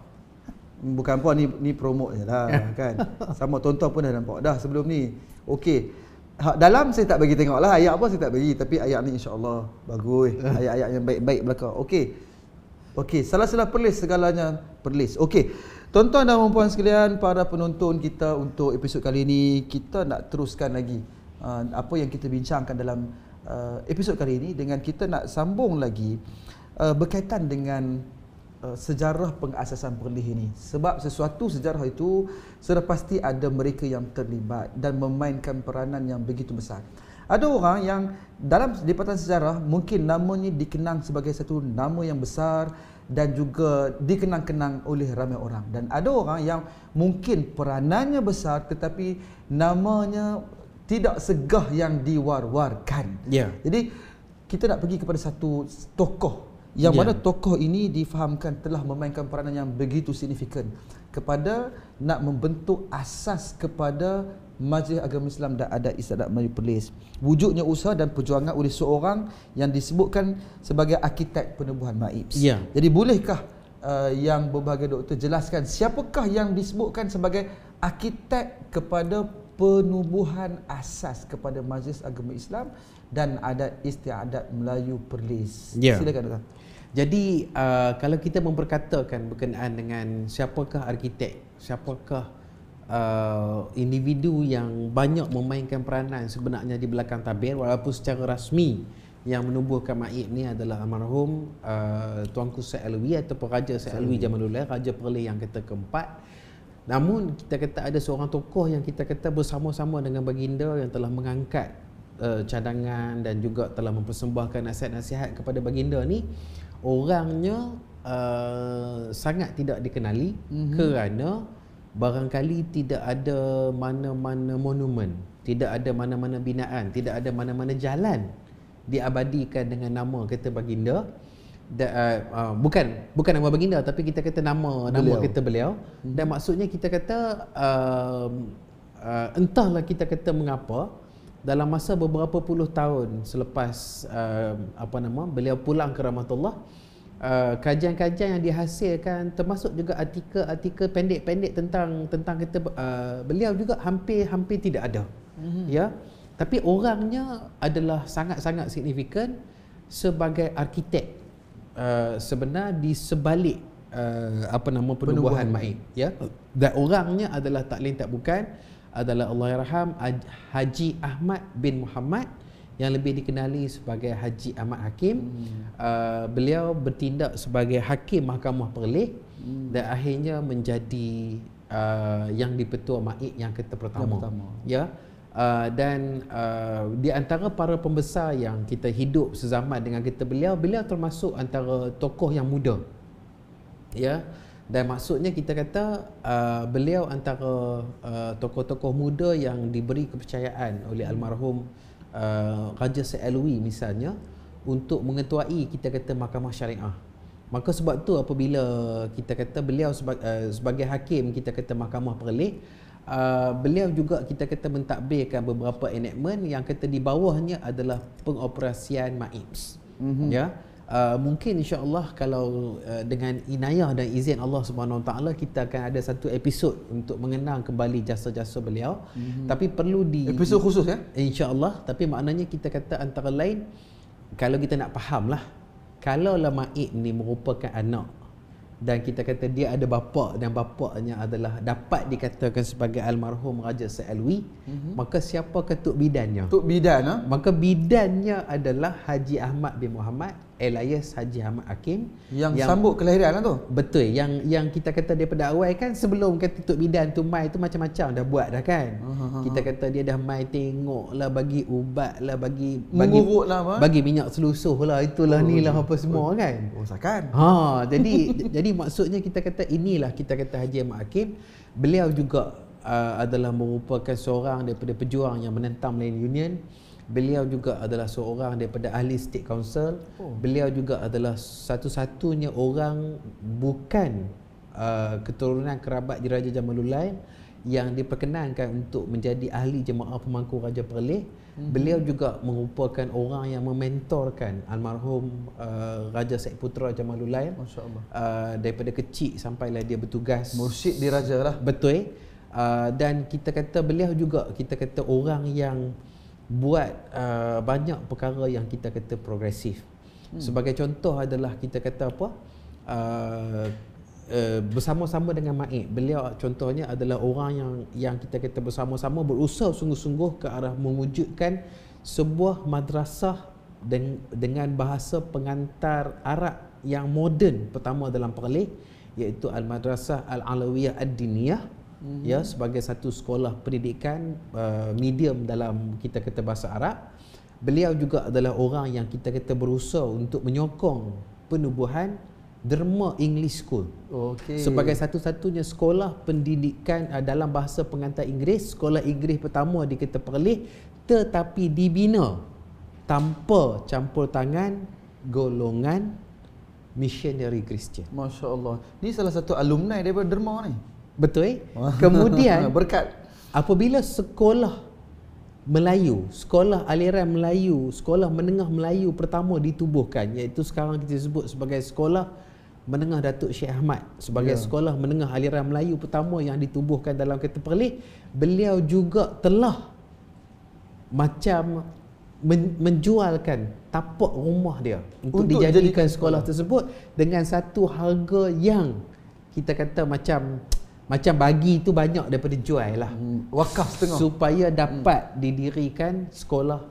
Bukan apa ni promote je lah kan. Sama tonton pun dah nampak dah sebelum ni. Okey. Dalam saya tak bagi tengok lah ayat apa, saya tak bagi, tapi ayat ni insya-Allah bagus. Ayat-ayat yang baik-baik belakang. Okey, salah-salah Perlis segalanya Perlis. Okey. Tuan-tuan dan puan-puan sekalian, para penonton kita untuk episod kali ini, kita nak teruskan lagi apa yang kita bincangkan dalam episod kali ini, dengan kita nak sambung lagi berkaitan dengan sejarah pengasasan Perlis ini. Sebab sesuatu sejarah itu sudah pasti ada mereka yang terlibat dan memainkan peranan yang begitu besar. Ada orang yang dalam lipatan sejarah mungkin namanya dikenang sebagai satu nama yang besar dan juga dikenang-kenang oleh ramai orang, dan ada orang yang mungkin peranannya besar tetapi namanya tidak segah yang diwar-warkan. Jadi kita nak pergi kepada satu tokoh yang mana tokoh ini difahamkan telah memainkan peranan yang begitu signifikan kepada nak membentuk asas kepada Majlis Agama Islam dan Adat Istiadat Melayu Perlis. Wujudnya usaha dan perjuangan oleh seorang yang disebutkan sebagai arkitek penubuhan MAIPS. Jadi bolehkah yang berbahagia doktor jelaskan siapakah yang disebutkan sebagai arkitek kepada penubuhan asas kepada Majlis Agama Islam dan Adat Istiadat Melayu Perlis? Silakan doktor. Jadi kalau kita memperkatakan berkenaan dengan siapakah arkitek, siapakah individu yang banyak memainkan peranan sebenarnya di belakang tabir, walaupun secara rasmi yang menubuhkan MAIP ni adalah almarhum Tuanku Syed Alwi ataupun Raja Syed Alwi Jamaludin, Raja Perlis yang keempat. Namun kita kata ada seorang tokoh yang kita kata bersama-sama dengan baginda yang telah mengangkat cadangan dan juga telah mempersembahkan nasihat-nasihat kepada baginda ni. Orangnya sangat tidak dikenali kerana barangkali tidak ada mana-mana monumen, tidak ada mana-mana binaan, tidak ada mana-mana jalan diabadikan dengan nama kata baginda. Bukan nama baginda, tapi kita kata nama kata beliau. Dan maksudnya kita kata entahlah kita kata mengapa dalam masa beberapa puluh tahun selepas beliau pulang ke rahmatullah, kajian-kajian yang dihasilkan termasuk juga artikel pendek-pendek tentang kita beliau juga hampir tidak ada. Tapi orangnya adalah sangat-sangat signifikan sebagai arkitek sebenar di sebalik penubuhan MAIP, dan orangnya adalah tak lain tak bukan adalah Allahyarham Haji Ahmad bin Muhammad yang lebih dikenali sebagai Haji Ahmad Hakim. Beliau bertindak sebagai Hakim Mahkamah Perlis dan akhirnya menjadi yang dipetua MAIP yang pertama. Dan di antara para pembesar yang kita hidup sezaman dengan beliau termasuk antara tokoh yang muda. Dan maksudnya kita kata beliau antara tokoh-tokoh muda yang diberi kepercayaan oleh almarhum Raja Syed Alwi misalnya untuk mengetuai kita kata mahkamah syariah. Maka sebab tu apabila kita kata beliau sebagai hakim kita kata mahkamah Perlis, beliau juga kita kata mentadbirkan beberapa enactment yang kata di bawahnya adalah pengoperasian MAIPS. Mungkin insya-Allah kalau dengan inayah dan izin Allah Subhanahu Wa Taala kita akan ada satu episod untuk mengenang kembali jasa-jasa beliau. Tapi perlu episod khusus insya-Allah. Tapi maknanya kita kata antara lain, kalau kita nak fahamlah, kalau MAIP ni merupakan anak dan kita kata dia ada bapa dan bapaknya adalah dapat dikatakan sebagai almarhum Raja Syed Alwi, maka siapa ketuk bidannya? Tok bidan Maka bidannya adalah Haji Ahmad bin Muhammad alias Haji Ahmad Hakim yang sambut kelahiran tu. Betul, yang kita kata daripada awal kan, sebelum kata tok bidan tu mai tu macam-macam dah buat dah kan. Kita kata dia dah mai tengok lah, bagi ubat lah, bagi minyak selusuh lah, itulah ni lah apa semua kan. Sakan. Jadi maksudnya kita kata inilah kita kata Haji Ahmad Hakim. Beliau juga adalah merupakan seorang daripada pejuang yang menentang Melayu Union. Beliau juga adalah seorang daripada ahli State Council. Beliau juga adalah satu-satunya orang bukan keturunan kerabat Diraja Jamaluddin yang diperkenankan untuk menjadi ahli jemaah pemangku Raja Perlis Beliau juga merupakan orang yang mementorkan almarhum Raja Syed Putra Jamalul Lail. Masya-Allah. Daripada kecil sampailah dia bertugas. Mursyid diraja lah. Betul. Dan kita kata beliau juga kita kata orang yang buat banyak perkara yang kita kata progresif. Sebagai contoh adalah kita kata apa? Bersama-sama dengan Maib, beliau contohnya adalah orang yang kita kata bersama-sama berusaha sungguh-sungguh ke arah mewujudkan sebuah madrasah dengan bahasa pengantar Arab yang moden pertama dalam Perlis, iaitu Al-Madrasah Al-Alawiyah Ad-Diniyah, ya, sebagai satu sekolah pendidikan medium dalam kita kata bahasa Arab. Beliau juga adalah orang yang kita kata berusaha untuk menyokong penubuhan Derma English School. Sebagai satu-satunya sekolah pendidikan dalam bahasa pengantar Inggeris, sekolah Inggeris pertama di Kota Perlis, tetapi dibina tanpa campur tangan golongan missionary Kristian. Masya-Allah. Ni salah satu alumni daripada Derma ni. Betul. Kemudian berkat apabila sekolah Melayu, sekolah aliran Melayu, sekolah menengah Melayu pertama ditubuhkan, iaitu sekarang kita sebut sebagai sekolah Menengah Datuk Syekh Ahmad, sebagai sekolah menengah aliran Melayu pertama yang ditubuhkan dalam Kota Perlis, beliau juga telah macam menjualkan tapak rumah dia untuk dijadikan sekolah tersebut dengan satu harga yang kita kata macam bagi itu banyak daripada jual lah. Wakaf setengah. Supaya dapat didirikan sekolah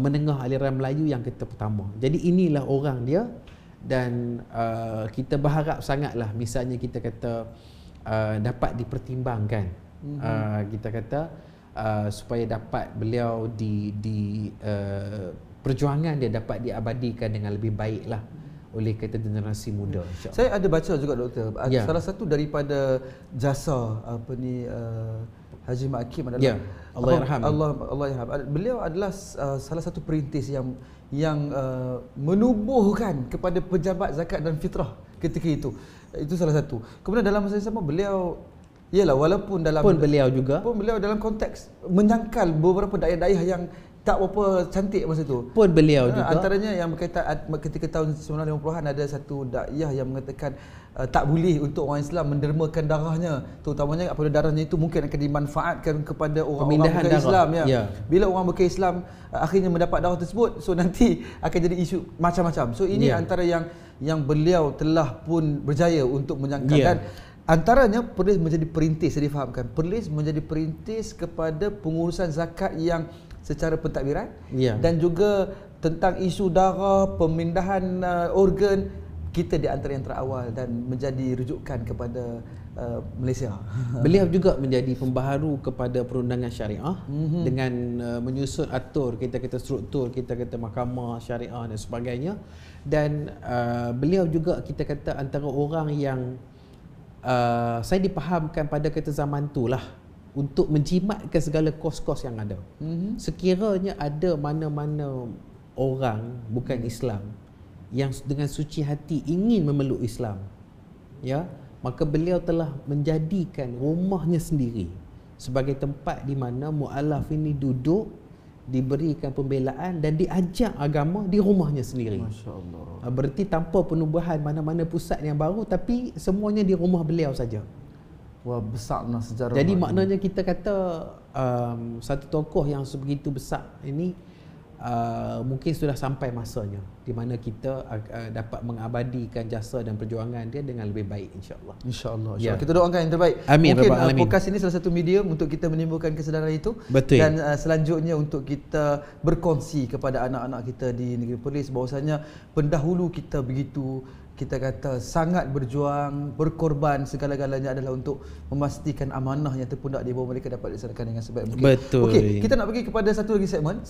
menengah aliran Melayu yang kita pertama. Jadi inilah orang dia, dan kita berharap sangatlah misalnya kita kata dapat dipertimbangkan, kita kata supaya dapat beliau di perjuangan dia dapat diabadikan dengan lebih baik lah oleh kita generasi muda, insya-Allah. Saya ada baca juga doktor, salah satu daripada jasa Haji Mak Hakim adalah Allah yarham. Beliau adalah salah satu perintis yang menubuhkan kepada pejabat zakat dan fitrah ketika itu. Itu salah satu. Kemudian dalam masa yang sama beliau walaupun beliau dalam konteks menyangkal beberapa daerah-daerah yang tak berapa cantik masa tu. Pun beliau juga. Antaranya yang berkaitan ketika tahun 1950-an ada satu dakwah yang mengatakan tak boleh untuk orang Islam mendermakan darahnya, terutamanya apabila darahnya itu mungkin akan dimanfaatkan kepada orang-orang bukan Islam, ya. Bila orang bukan Islam akhirnya mendapat darah tersebut, so nanti akan jadi isu macam-macam. So ini antara yang beliau telah pun berjaya untuk menyangkal, dan antaranya Perlis menjadi perintis, saya difahamkan Perlis menjadi perintis kepada pengurusan zakat yang secara pentadbiran, dan juga tentang isu darah, pemindahan organ, kita di antara yang terawal dan menjadi rujukan kepada Malaysia. Beliau juga menjadi pembaharu kepada perundangan syariah dengan menyusun atur kita struktur kita kata mahkamah syariah dan sebagainya, dan beliau juga kita kata antara orang yang saya dipahamkan pada kata zaman tu lah untuk menjimatkan segala kos-kos yang ada. Sekiranya ada mana-mana orang bukan Islam yang dengan suci hati ingin memeluk Islam, ya, maka beliau telah menjadikan rumahnya sendiri sebagai tempat di mana mualaf ini duduk, diberikan pembelaan dan diajar agama di rumahnya sendiri. Masya-Allah. Berarti tanpa penubuhan mana-mana pusat yang baru, tapi semuanya di rumah beliau saja. Wah, besarlah sejarah. Jadi maknanya kita kata satu tokoh yang sebegitu besar ini mungkin sudah sampai masanya di mana kita dapat mengabadikan jasa dan perjuangan dia dengan lebih baik, insya-Allah. Insya-Allah. Kita doakan yang terbaik. Amin. Mungkin podcast ini salah satu medium untuk kita menimbulkan kesedaran itu. Betul. Dan selanjutnya untuk kita berkongsi kepada anak-anak kita di negeri Perlis bahawasanya pendahulu kita begitu kita kata sangat berjuang, berkorban, segala-galanya adalah untuk memastikan amanah yang terpundak di bawah mereka dapat dilaksanakan dengan sebaik mungkin. Betul. Okey, kita nak pergi kepada satu lagi segmen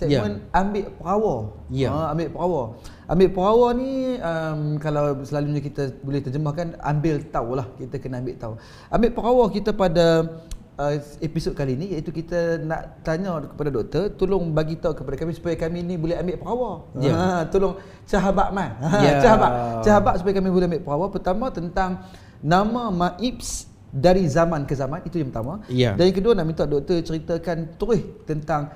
ambil perawa. Ambil perawa. Ambil perawa ni kalau selalunya kita boleh terjemahkan ambil tahu lah, kita kena ambil tahu. Ambil perawa kita pada episod kali ini iaitu kita nak tanya kepada doktor, tolong bagi tahu kepada kami supaya kami ni boleh ambil perawa. Tolong cahabat man. Cahabat supaya kami boleh ambil perawa. Pertama tentang nama Maibs dari zaman ke zaman, itu yang pertama. Dan yang kedua nak minta doktor ceritakan terus tentang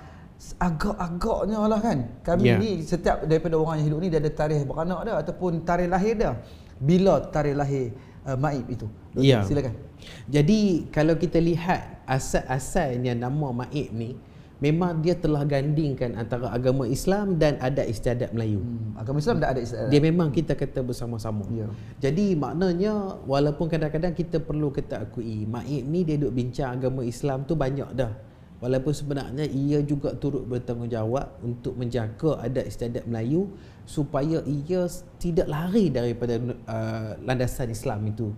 agak-agaknya lah kan. Kami ni setiap daripada orang yang hidup ni dia ada tarikh beranak dia ataupun tarikh lahir dia. Bila tarikh lahir Maib itu? Silakan. Jadi kalau kita lihat asal-asalnya nama Maib ni, memang dia telah gandingkan antara agama Islam dan adat istiadat Melayu. Agama Islam dan adat istiadat. Dia memang kita kata bersama-sama. Jadi maknanya walaupun kadang-kadang kita perlu kita akui Maib ni dia duk bincang agama Islam tu banyak dah. Walaupun sebenarnya ia juga turut bertanggungjawab untuk menjaga adat istiadat Melayu supaya ia tidak lari daripada landasan Islam itu.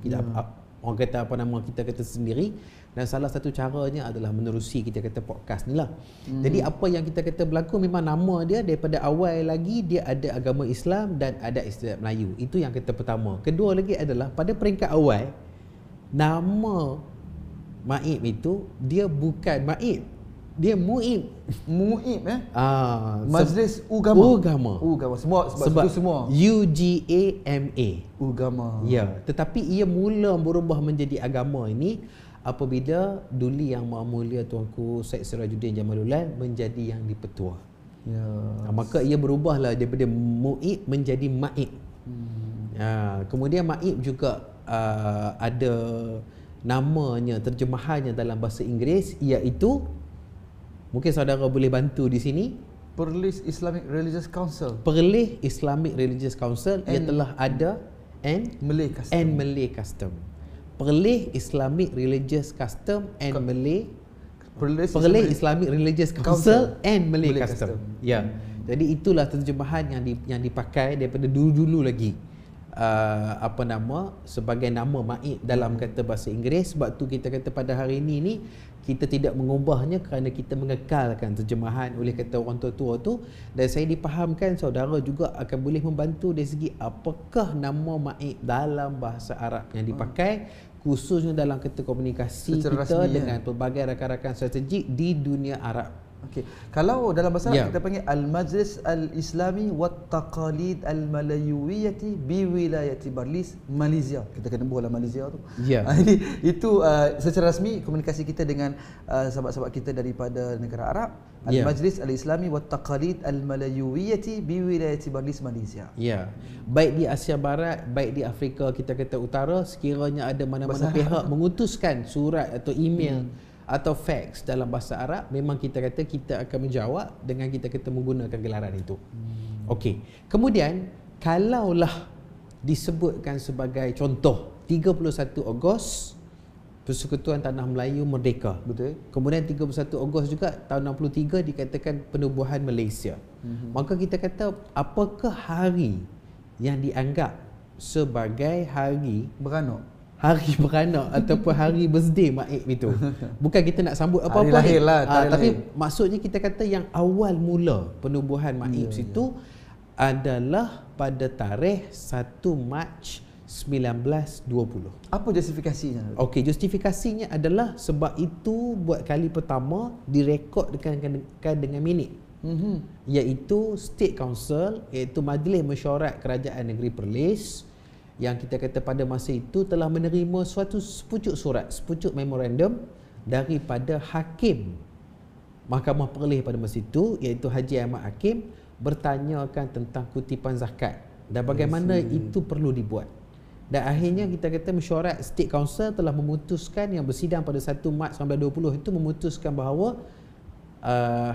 Orang kata apa nama kita kata sendiri, dan salah satu caranya adalah menerusi kita kata podcast ni lah. Jadi apa yang kita kata berlaku memang nama dia daripada awal lagi dia ada agama Islam dan adat istiadat Melayu. Itu yang kata pertama. Kedua lagi adalah pada peringkat awal nama Maib itu dia bukan Maib, dia Muib. Muib Majlis Ugama. Sebab itu semua UGAMA. Ugama. Ya, tetapi ia mula berubah menjadi agama ini apabila Duli Yang Maha Mulia Tuanku Syed Sirajuddin Jamalulan menjadi yang dipetua. Maka ia berubahlah daripada Muib menjadi Maib. Kemudian Maib juga ada namanya, terjemahannya dalam bahasa Inggeris, iaitu mungkin saudara boleh bantu di sini, Perlis Islamic Religious Council. Perlis Islamic Religious Council ia telah ada and Malay Custom. Perlis Islamic Religious Custom and Malay Perlis Islamic Religious Council and Malay Custom. Ya. Jadi itulah terjemahan yang dipakai daripada dulu-dulu lagi. Sebagai nama Maib dalam kata bahasa Inggeris. Sebab tu kita kata pada hari ini kita tidak mengubahnya kerana kita mengekalkan terjemahan oleh kata orang tua-tua tu, dan saya dipahamkan saudara juga akan boleh membantu dari segi apakah nama Maib dalam bahasa Arab yang dipakai, khususnya dalam kata komunikasi secara kita dengan pelbagai rakan-rakan strategik di dunia Arab. Okey. Kalau dalam bahasa Arab kita panggil Al-Majlis Al-Islami wat Taqalid Al-Malayuwiyati bi wilayati Barlis, Malaysia. Kita kena buatlah Malaysia tu. Itu secara rasmi komunikasi kita dengan sahabat-sahabat kita daripada negara Arab. Al-Majlis Al-Islami wat Taqalid Al-Malayuwiyati bi wilayati Barlis, Malaysia. Baik di Asia Barat, baik di Afrika kita kata utara, sekiranya ada mana-mana pihak mengutuskan surat atau email atau fax dalam bahasa Arab, memang kita kata kita akan menjawab dengan kita kata menggunakan gelaran itu. Okey. Kemudian kalaulah disebutkan sebagai contoh 31 Ogos Persekutuan Tanah Melayu merdeka. Betul. Kemudian 31 Ogos juga tahun 63 dikatakan penubuhan Malaysia. Maka kita kata apakah hari yang dianggap sebagai hari beranak? Hari beranak ataupun hari birthday Maib itu. Bukan kita nak sambut apa-apa, hari lahir lah, tapi maksudnya kita kata yang awal mula penubuhan Maib situ adalah pada tarikh 1 Mac 1920. Apa justifikasinya? Okey, justifikasinya adalah sebab itu buat kali pertama direkodkan dengan minit. Iaitu State Council, iaitu Majlis Mesyuarat Kerajaan Negeri Perlis, yang kita kata pada masa itu telah menerima suatu sepucuk surat, sepucuk memorandum daripada Hakim Mahkamah Perlis pada masa itu, iaitu Haji Ahmad Hakim, bertanyakan tentang kutipan zakat dan bagaimana itu perlu dibuat. Dan akhirnya kita kata mesyuarat State Council telah memutuskan, yang bersidang pada 1 Mac 1920 itu memutuskan bahawa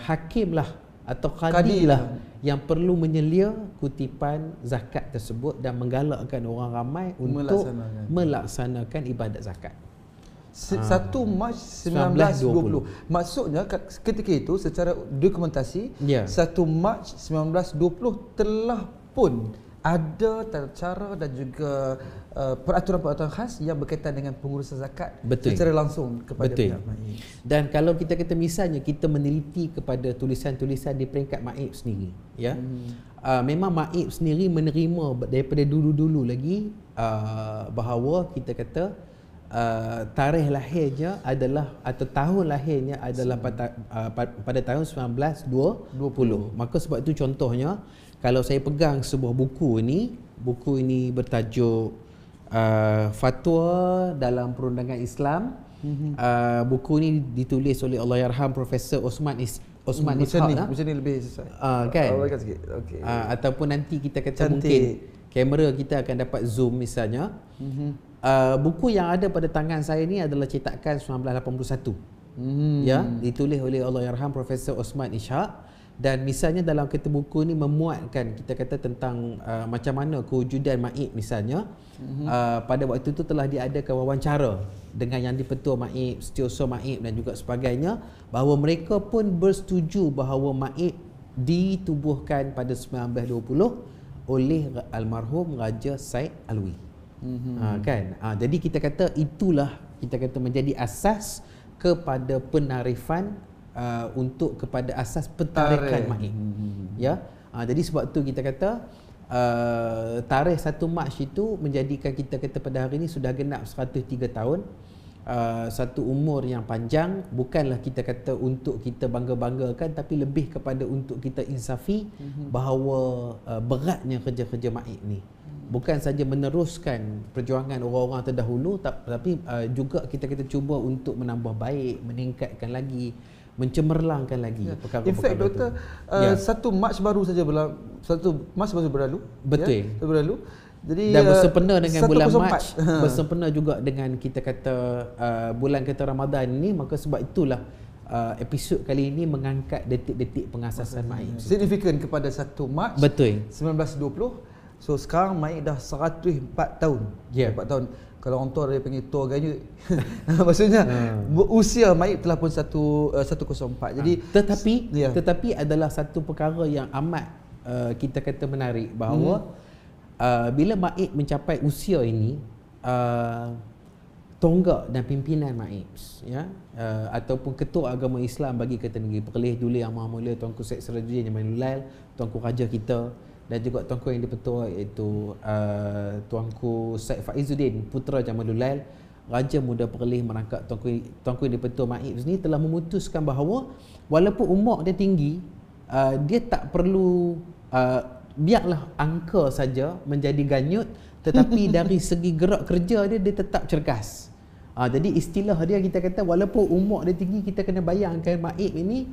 hakim lah atau qadi lah yang perlu menyelia kutipan zakat tersebut dan menggalakkan orang ramai untuk melaksanakan ibadat zakat. 1 Mac 1920. Maksudnya ketika itu secara dokumentasi 1 Mac 1920 telah pun ada cara dan juga peraturan-peraturan khas yang berkaitan dengan pengurusan zakat secara langsung kepada pihak Maib. Dan kalau kita kata misalnya kita meneliti kepada tulisan-tulisan di peringkat Maib sendiri, memang Maib sendiri menerima daripada dulu-dulu lagi bahawa kita kata tarikh lahirnya adalah atau tahun lahirnya adalah pada tahun 1920. Maka sebab itu contohnya kalau saya pegang sebuah buku ini bertajuk Fatwa dalam Perundangan Islam. Buku ini ditulis oleh Allahyarham Profesor Osman macam Ishak ni, lah. macam ni lebih sesuai. Kan? Awalkan sikit. Okey. Ataupun nanti kita kata Cantik. mungkin kamera kita akan dapat zoom misalnya. Buku yang ada pada tangan saya ni adalah cetakan 1981. Ya, ditulis oleh Allahyarham Profesor Osman Ishak. Dan misalnya dalam kitab buku ni memuatkan kita kata tentang macam mana kewujudan Maib misalnya. Pada waktu itu telah diadakan wawancara dengan yang di-Petua Maib, Setiausaha Maib dan juga sebagainya, bahawa mereka pun bersetuju bahawa Maib ditubuhkan pada 1920 oleh almarhum Raja Said Alwi. Jadi kita kata itulah kita kata menjadi asas kepada penarifan untuk kepada asas pentarikan Maib. Ya. Jadi sebab tu kita kata tarikh 1 Mac itu menjadikan kita kata pada hari ini sudah genap 103 tahun. Satu umur yang panjang, bukanlah kita kata untuk kita bangga-banggakan, tapi lebih kepada untuk kita insafi bahawa beratnya kerja-kerja Maib ni. Bukan saja meneruskan perjuangan orang-orang terdahulu, tapi juga kita cuba untuk menambah baik, meningkatkan lagi, mencemerlangkan lagi perkara-perkara. In fact doktor, 1 Mac baru saja 1 Mac baru berlalu. Betul. Ya, berlalu. Jadi dan bersempena dengan bulan 104. Mac, bersempena juga dengan kita kata bulan kata Ramadan ni, maka sebab itulah episod kali ini mengangkat detik-detik pengasasan Maib. Signifikan kepada 1 Mac. Betul. 1920. So sekarang Maib dah 104 tahun. Ya. 4 tahun. Kalau orang tua dia panggil tua gayut. Maksudnya usia Maib telah pun 104. Jadi tetapi adalah satu perkara yang amat kita kata menarik bahawa bila Maib mencapai usia ini, tonggak dan pimpinan Maib ataupun ketua agama Islam bagi Kota Negeri Perlis dulu Yang Maha Mulia Tuanku Syed Sirajuddin Jamalullail, Tuanku Raja kita, dan juga tuanku yang dipetua iaitu Tuanku Syed Faizuddin Putra Jamalullail, Raja Muda Perlis merangkap tuanku yang dipetua Maib ni, telah memutuskan bahawa walaupun umur dia tinggi, dia tak perlu biarlah angka saja menjadi ganyut, tetapi dari segi gerak kerja dia tetap cergas. Jadi istilah dia kita kata walaupun umur dia tinggi, kita kena bayangkan Maib ini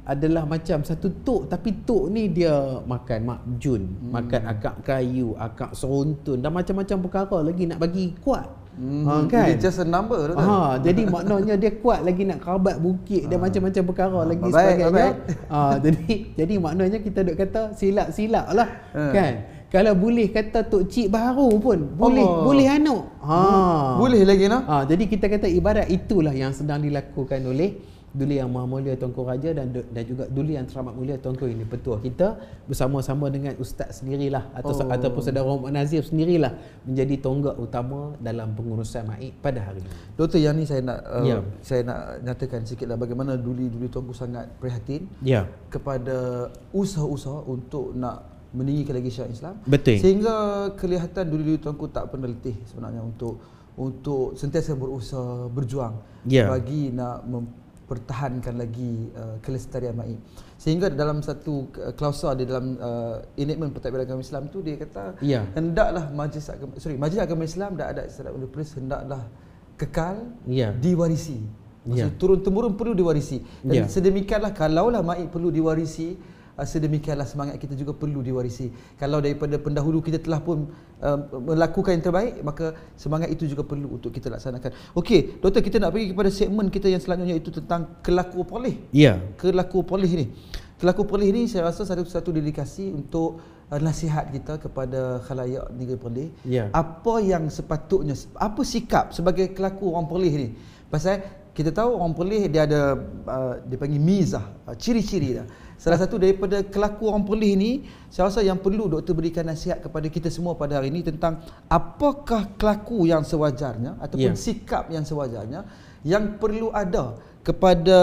adalah macam satu tok, tapi tok ni dia makan makjun, makan akak kayu, akak seruntun dan macam-macam perkara lagi nak bagi kuat. Kan? It's just a number. Jadi maknanya dia kuat lagi nak kerabat bukit dan macam-macam perkara lagi sebagainya. Jadi maknanya kita duk kata silap-silap lah. Kan? Kalau boleh kata Tok Cik baru pun boleh anak. Boleh lagi nah. Jadi kita kata ibarat itulah yang sedang dilakukan oleh Duli Yang Maha Mulia Tuanku Raja dan juga Duli Yang Teramat Mulia Tuanku Yang Dipetua kita, bersama-sama dengan ustaz sendirilah ataupun saudara Muhammad Nazif sendirilah menjadi tonggak utama dalam pengurusan Maib pada hari ini. Doktor, yang ni saya nak nyatakan sikitlah bagaimana Duli Tuanku sangat prihatin kepada usaha-usaha untuk nak meninggikan lagi syiar Islam. Betul. Sehingga kelihatan Duli Tuanku tak pernah letih sebenarnya untuk sentiasa berusaha berjuang bagi nak pertahankan lagi kelestarian Maib. Sehingga dalam satu klausa di dalam enactment Pentadbiran Agama Islam tu dia kata hendaklah Majlis Agama Islam dan Adat Istiadat Ulul Perlis hendaklah kekal diwarisi. Maksudnya turun-temurun perlu diwarisi. Dan sedemikianlah kalaulah Maib perlu diwarisi, sedemikianlah semangat kita juga perlu diwarisi. Kalau daripada pendahulu kita telah pun melakukan yang terbaik, maka semangat itu juga perlu untuk kita laksanakan. Okey, doktor, kita nak pergi kepada segmen kita yang selanjutnya, itu tentang kelaku Perlis. Kelaku Perlis ni. Kelaku Perlis ni saya rasa satu dedikasi untuk nasihat kita kepada khalayak negeri Perlis. Apa yang sepatutnya, apa sikap sebagai kelaku orang Perlis ni. Pasal kita tahu orang Perlis dia ada dipanggil mizah, ciri-ciri dah. Salah satu daripada kelaku orang Perlis ni, saya rasa yang perlu doktor berikan nasihat kepada kita semua pada hari ini tentang apakah kelaku yang sewajarnya ataupun sikap yang sewajarnya yang perlu ada kepada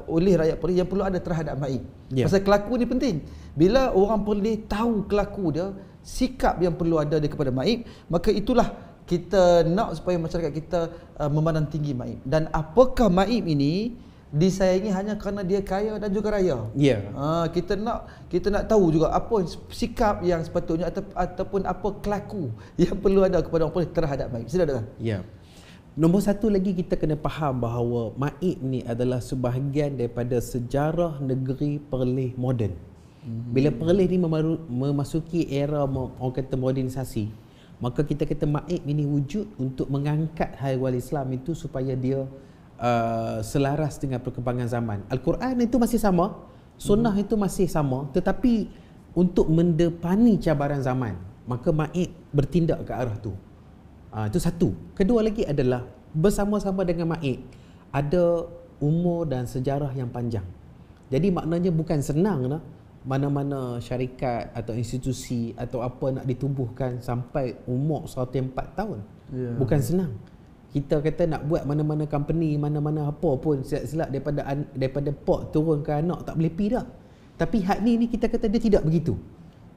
oleh rakyat Perlis, yang perlu ada terhadap Maib. Pasal kelaku ni penting. Bila orang Perlis tahu kelaku dia, sikap yang perlu ada dia kepada Maib, maka itulah kita nak supaya masyarakat kita memandang tinggi Maib. Dan apakah Maib ini disayangi hanya kerana dia kaya dan juga raya. Kita nak tahu juga apa sikap yang sepatutnya ataupun apa kelaku yang perlu ada kepada orang Perlis terhadap Maib. Sila datang. Nombor satu lagi, kita kena faham bahawa Maib ni adalah sebahagian daripada sejarah negeri Perlis moden. Bila Perlis ni memasuki era orang kata modernisasi, maka kita kata Maib ini wujud untuk mengangkat haiwal Islam itu supaya dia selaras dengan perkembangan zaman. Al-Quran itu masih sama, sunnah itu masih sama, tetapi untuk mendepani cabaran zaman, maka Maib bertindak ke arah tu. Itu satu. Kedua lagi adalah bersama-sama dengan Maib ada umur dan sejarah yang panjang. Jadi maknanya bukan senang lah mana-mana syarikat atau institusi atau apa nak ditubuhkan sampai umur 104 tahun. Bukan senang. Kita kata nak buat mana-mana company, mana-mana apa pun silap-silap daripada pok turun ke anak tak boleh pi dah. Tapi hak ni kita kata dia tidak begitu.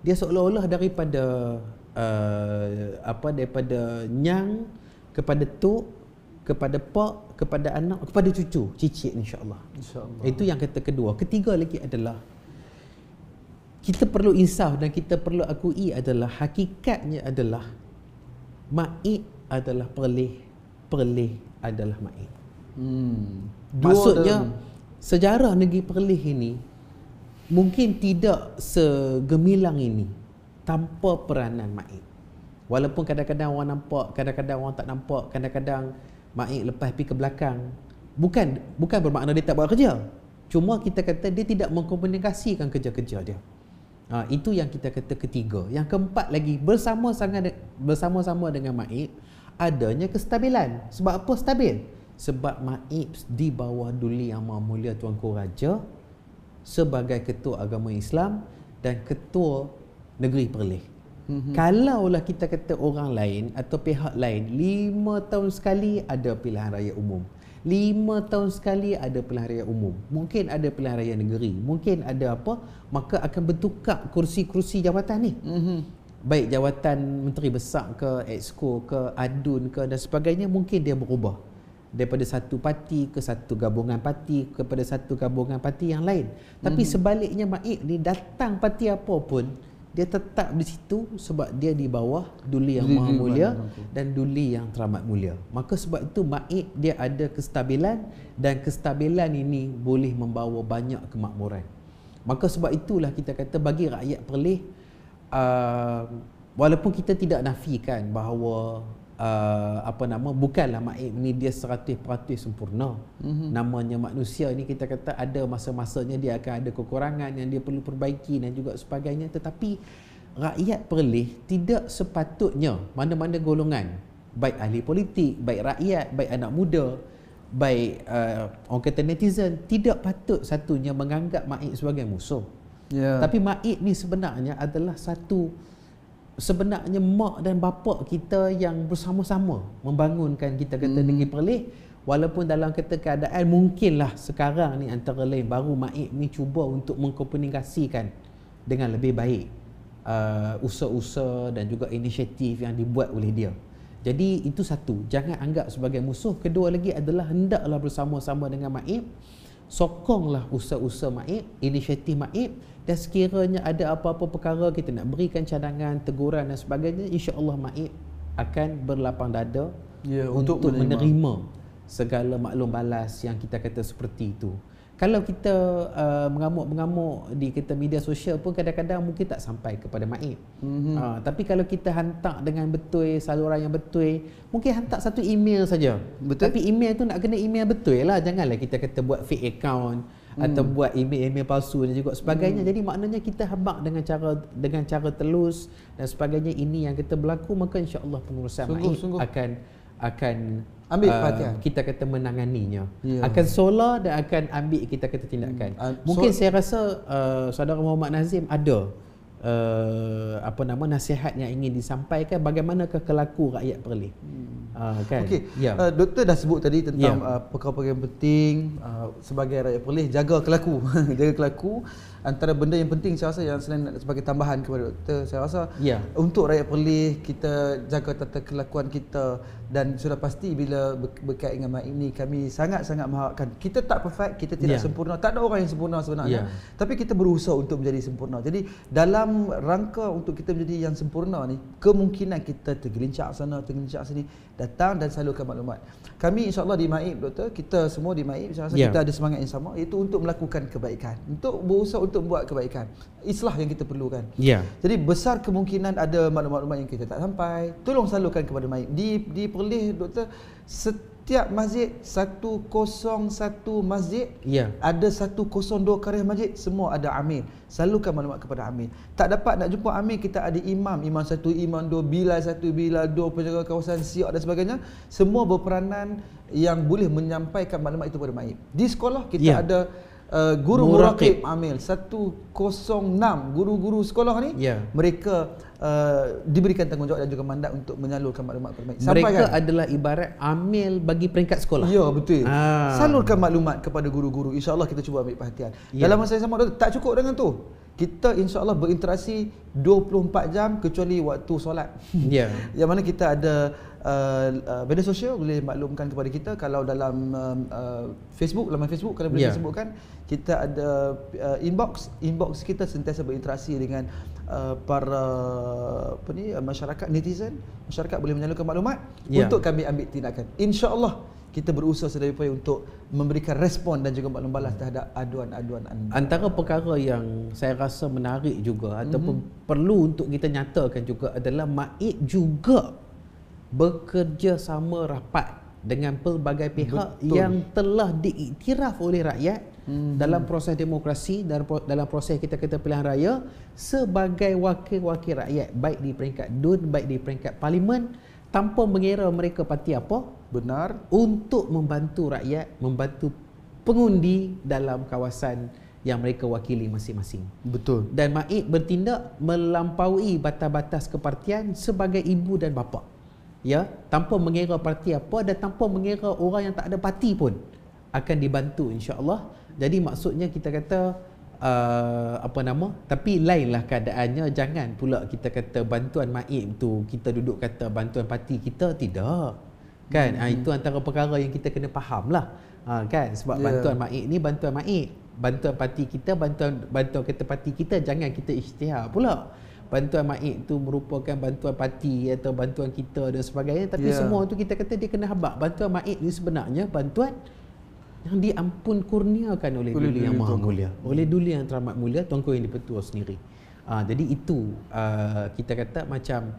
Dia seolah-olah daripada daripada nyang kepada tok, kepada pak, kepada anak, kepada cucu, cicit insya-Allah. Insya-Allah. Itu yang kata kedua. Ketiga lagi adalah kita perlu insaf dan kita perlu akui adalah hakikatnya adalah Maib adalah Perlis, Perlis adalah Maib. Maksudnya sejarah negeri Perlis ini mungkin tidak segemilang ini tanpa peranan Maib. Walaupun kadang-kadang orang nampak, kadang-kadang orang tak nampak, kadang-kadang Maib lepas pergi ke belakang. Bukan bermakna dia tak buat kerja. Cuma kita kata dia tidak mengkomunikasikan kerja-kerja dia. Itu yang kita kata ketiga. Yang keempat lagi, bersama-sama dengan Maib adanya kestabilan. Sebab apa stabil? Sebab Maib di bawah Duli Yang Maha Mulia Tuanku Raja sebagai ketua agama Islam dan ketua negeri Perlis. Kalaulah kita kata orang lain atau pihak lain 5 tahun sekali ada pilihan raya umum, 5 tahun sekali ada pilihan raya umum, mungkin ada pilihan raya negeri, mungkin ada apa, maka akan bertukar kursi-kursi jawatan ni. Baik jawatan menteri besar ke, exco ke, adun ke dan sebagainya, mungkin dia berubah daripada satu parti ke satu gabungan parti kepada satu gabungan parti yang lain. Tapi sebaliknya Maib ni datang parti apa pun dia tetap di situ sebab dia di bawah Duli Yang Maha Mulia dan Duli Yang Teramat Mulia. Maka sebab itu Maib dia ada kestabilan dan kestabilan ini boleh membawa banyak kemakmuran. Maka sebab itulah kita kata bagi rakyat Perlis, walaupun kita tidak nafikan bahawa bukanlah Maib ni dia 100% sempurna. Namanya manusia ni kita kata ada masa-masanya dia akan ada kekurangan yang dia perlu perbaiki dan juga sebagainya. Tetapi rakyat Perlis tidak sepatutnya mana-mana golongan, baik ahli politik, baik rakyat, baik anak muda, baik orang kata netizen, tidak patut satunya menganggap Maib sebagai musuh. Tapi Maib ni sebenarnya adalah sebenarnya mak dan bapa kita yang bersama-sama membangunkan kita kata negeri Perlis. Walaupun dalam kata keadaan mungkinlah sekarang ni antara lain baru Maib ni cuba untuk mengkomunikasikan dengan lebih baik usaha-usaha dan juga inisiatif yang dibuat oleh dia. Jadi itu satu, jangan anggap sebagai musuh. Kedua lagi adalah hendaklah bersama-sama dengan Maib, sokonglah usaha-usaha Maib, inisiatif Maib, dan sekiranya ada apa-apa perkara kita nak berikan cadangan, teguran dan sebagainya, insya-Allah Maib akan berlapang dada untuk menerima segala maklum balas yang kita kata seperti itu. Kalau kita mengamuk-mengamuk di kita media sosial pun kadang-kadang mungkin tak sampai kepada Maib. Tapi kalau kita hantar dengan betul, saluran yang betul, mungkin hantar satu email saja. Tapi email tu nak kena email betul lah. Janganlah kita kata buat fake account atau buat email-email palsu dan juga sebagainya. Jadi maknanya kita habaq dengan cara telus dan sebagainya. Ini yang kita berlaku, maka insya-Allah pengurusan Maib akan ambil perhatian. Kita kata menanganinya. Akan solar dan akan ambil kita kata tindakan. Mungkin saya rasa saudara Muhammad Nazim ada nasihat yang ingin disampaikan bagaimanakah kelaku rakyat Perlis. Kan? Okey. Doktor dah sebut tadi tentang perkara-perkara yang penting sebagai rakyat Perlis, jaga kelaku. Jaga kelaku. Antara benda yang penting saya rasa yang selain sebagai tambahan kepada doktor, saya rasa untuk rakyat Perlis kita jaga tata kelakuan kita, dan sudah pasti bila berkait dengan Maib ini kami sangat-sangat mengharapkan. Kita tak perfect, kita tidak sempurna, tak ada orang yang sempurna sebenarnya, tapi kita berusaha untuk menjadi sempurna. Jadi dalam dalam rangka untuk kita menjadi yang sempurna ni, kemungkinan kita tergelincir sana, tergelincir sini, datang dan salurkan maklumat. Kami insya-Allah di MAIP, doktor, kita semua di MAIP saya rasa kita ada semangat yang sama, iaitu untuk melakukan kebaikan, untuk berusaha untuk buat kebaikan. Islah yang kita perlukan. Jadi besar kemungkinan ada maklumat-maklumat yang kita tak sampai, tolong salurkan kepada MAIP. Di Perlis, doktor, setiap masjid 101 masjid, ada 102 karya masjid, semua ada amil. Salurkan maklumat kepada amil. Tak dapat nak jumpa amil, kita ada imam 1, imam 2, bilal 1, bilal 2, penjaga kawasan siak dan sebagainya. Semua berperanan yang boleh menyampaikan maklumat itu kepada MAIP. Di sekolah kita ada guru muraqib amil 106. Guru-guru sekolah ni mereka diberikan tanggungjawab dan juga mandat untuk menyalurkan maklumat kepada MAIP. Mereka adalah ibarat amil bagi peringkat sekolah. Ya, betul. Salurkan maklumat kepada guru-guru. InsyaAllah kita cuba ambil perhatian. Dalam masa yang sama, tak cukup dengan tu. Kita insyaAllah berinteraksi 24 jam kecuali waktu solat. Yang mana kita ada media sosial, boleh maklumkan kepada kita. Kalau dalam Facebook, laman Facebook kalau boleh disebutkan, kita ada inbox kita sentiasa berinteraksi dengan para masyarakat, netizen. Masyarakat boleh menyalurkan maklumat untuk kami ambil tindakan. InsyaAllah kita berusaha sedaya upaya untuk memberikan respon dan juga maklum balas terhadap aduan-aduan anda. Antara perkara yang saya rasa menarik juga ataupun perlu untuk kita nyatakan juga adalah MAIP juga bekerjasama rapat dengan pelbagai pihak yang telah diiktiraf oleh rakyat dalam proses demokrasi, dalam proses kita pilihan raya sebagai wakil-wakil rakyat, baik di peringkat DUN, baik di peringkat parlimen, tanpa mengira mereka parti apa. Benar. Untuk membantu rakyat, membantu pengundi dalam kawasan yang mereka wakili masing-masing. Betul. Dan MAIP bertindak melampaui batas-batas kepartian sebagai ibu dan bapa. Tanpa mengira parti apa dan tanpa mengira orang yang tak ada parti pun akan dibantu, insya-Allah. Jadi maksudnya kita kata tapi lainlah keadaannya. Jangan pula kita kata bantuan MAIP tu kita duduk kata bantuan parti kita, tidak. Kan? Itu antara perkara yang kita kena faham lah. Kan? Sebab bantuan MAIP ni bantuan MAIP. Bantuan parti kita, bantuan kata parti kita, jangan kita isytihar pula. Bantuan MAIP tu merupakan bantuan parti atau bantuan kita dan sebagainya. Tapi semua tu kita kata dia kena habaq. Bantuan MAIP ni sebenarnya bantuan yang diampun kurniakan oleh Duli Yang Maha Mulia, oleh Duli Yang Teramat Mulia, Tuanku Yang di-Pertua sendiri. Jadi itu kita kata macam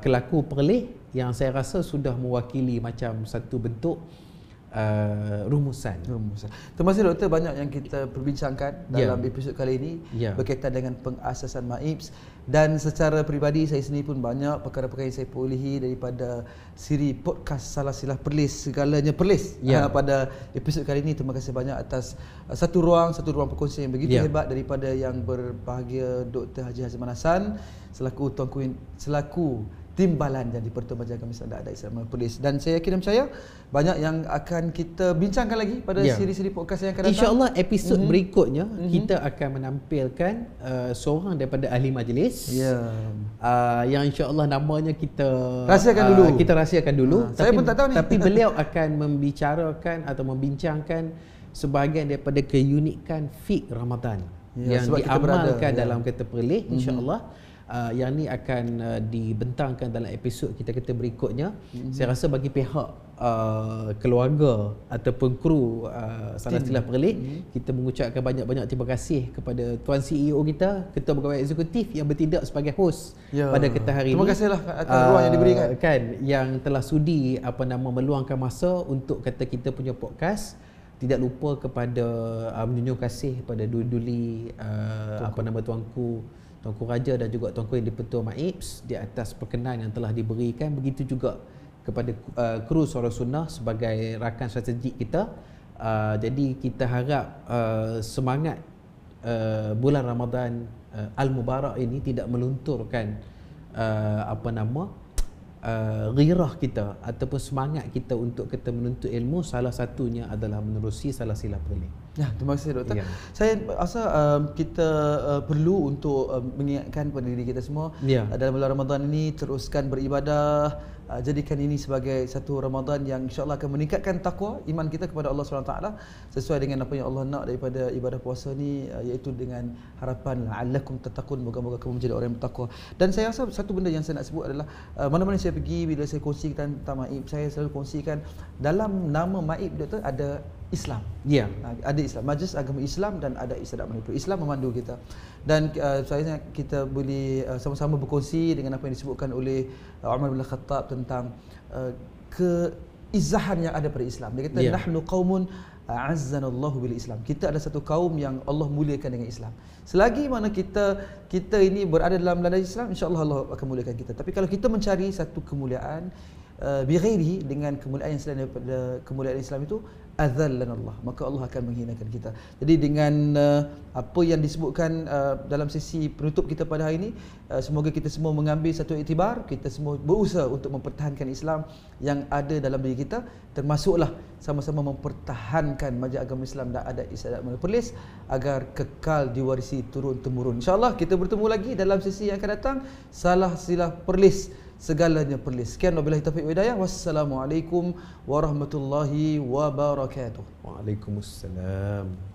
kelaku Perlis yang saya rasa sudah mewakili macam satu bentuk rumusan. Terima kasih doktor, banyak yang kita perbincangkan dalam episod kali ini berkaitan dengan pengasasan MAIP, dan secara peribadi saya sendiri pun banyak perkara-perkara yang saya perolehi daripada siri podcast Salah Silah Perlis, segalanya Perlis pada episod kali ini. Terima kasih banyak atas satu ruang perkongsian yang begitu hebat daripada yang berbahagia Dr. Haji Hazman Hassan selaku selaku timbalan yang di-Pertuan Majalah Khamis Adat Islam Perlis. Dan saya yakin dan percaya banyak yang akan kita bincangkan lagi pada siri-siri podcast yang akan datang. InsyaAllah episod berikutnya kita akan menampilkan seorang daripada ahli majlis yang insyaAllah namanya kita rahsiakan dulu. Saya pun tak tahu ni. Tapi beliau akan membicarakan atau membincangkan sebahagian daripada keunikan fiqh Ramadan yang diamalkan dalam kata Perlis, insyaAllah. Yang ni akan dibentangkan dalam episod kita berikutnya. Saya rasa bagi pihak keluarga ataupun kru Salah Silah Perlis, kita mengucapkan banyak-banyak terima kasih kepada Tuan CEO kita, Ketua Pegawai Eksekutif yang bertindak sebagai host pada kita hari ini. Terima kasihlah atas ruang yang diberikan. Yang telah sudi meluangkan masa untuk kata kita punya podcast. Tidak lupa kepada menunjuk kasih pada Duli Tuanku Raja dan juga Tuanku Yang di-Pertua MAIP di atas perkenan yang telah diberikan. Begitu juga kepada kru Suara Sunnah sebagai rakan strategik kita. Jadi kita harap semangat bulan Ramadan Al-Mubarak ini tidak melunturkan ghirah kita ataupun semangat kita untuk kita menuntut ilmu. Salah satunya adalah menerusi Salah Silah Perlis. Terima kasih doktor. Saya rasa kita perlu untuk mengingatkan kepada diri kita semua dalam bulan Ramadan ini teruskan beribadah, jadikan ini sebagai satu Ramadan yang insya-Allah akan meningkatkan takwa iman kita kepada Allah SWT sesuai dengan apa yang Allah nak daripada ibadah puasa ni, iaitu dengan harapan la'allakum tattaqun, moga-moga kamu menjadi orang yang bertakwa. Dan saya rasa satu benda yang saya nak sebut adalah mana-mana saya pergi, bila saya kongsikan tentang Maib, saya selalu kongsikan dalam nama Maib tu ada Islam. Ya. Ada Islam, majlis agama Islam dan ada Istiadat Manipur. Islam memandu kita. Dan saya kita boleh sama-sama berkongsi dengan apa yang disebutkan oleh Umar bin Khattab tentang keizahan yang ada pada Islam. Dia kata nahnu qaumun a'azzanallahu bil Islam. Kita adalah satu kaum yang Allah muliakan dengan Islam. Selagi mana kita ini berada dalam landas Islam, insya-Allah Allah akan muliakan kita. Tapi kalau kita mencari satu kemuliaan bighairihi, dengan kemuliaan yang selain daripada kemuliaan Islam itu, adzallanallah, maka Allah akan menghinakan kita. Jadi dengan apa yang disebutkan dalam sesi penutup kita pada hari ini, semoga kita semua mengambil satu iktibar, kita semua berusaha untuk mempertahankan Islam yang ada dalam diri kita, termasuklah sama-sama mempertahankan majlis agama Islam dan adat istiadat Manipur Perlis agar kekal diwarisi turun-temurun. InsyaAllah kita bertemu lagi dalam sesi yang akan datang. Salah silah Perlis, segalanya Perlis. Sekian, wabillahi taufiq wa hidayah. Wassalamualaikum warahmatullahi wabarakatuh. Waalaikumsalam.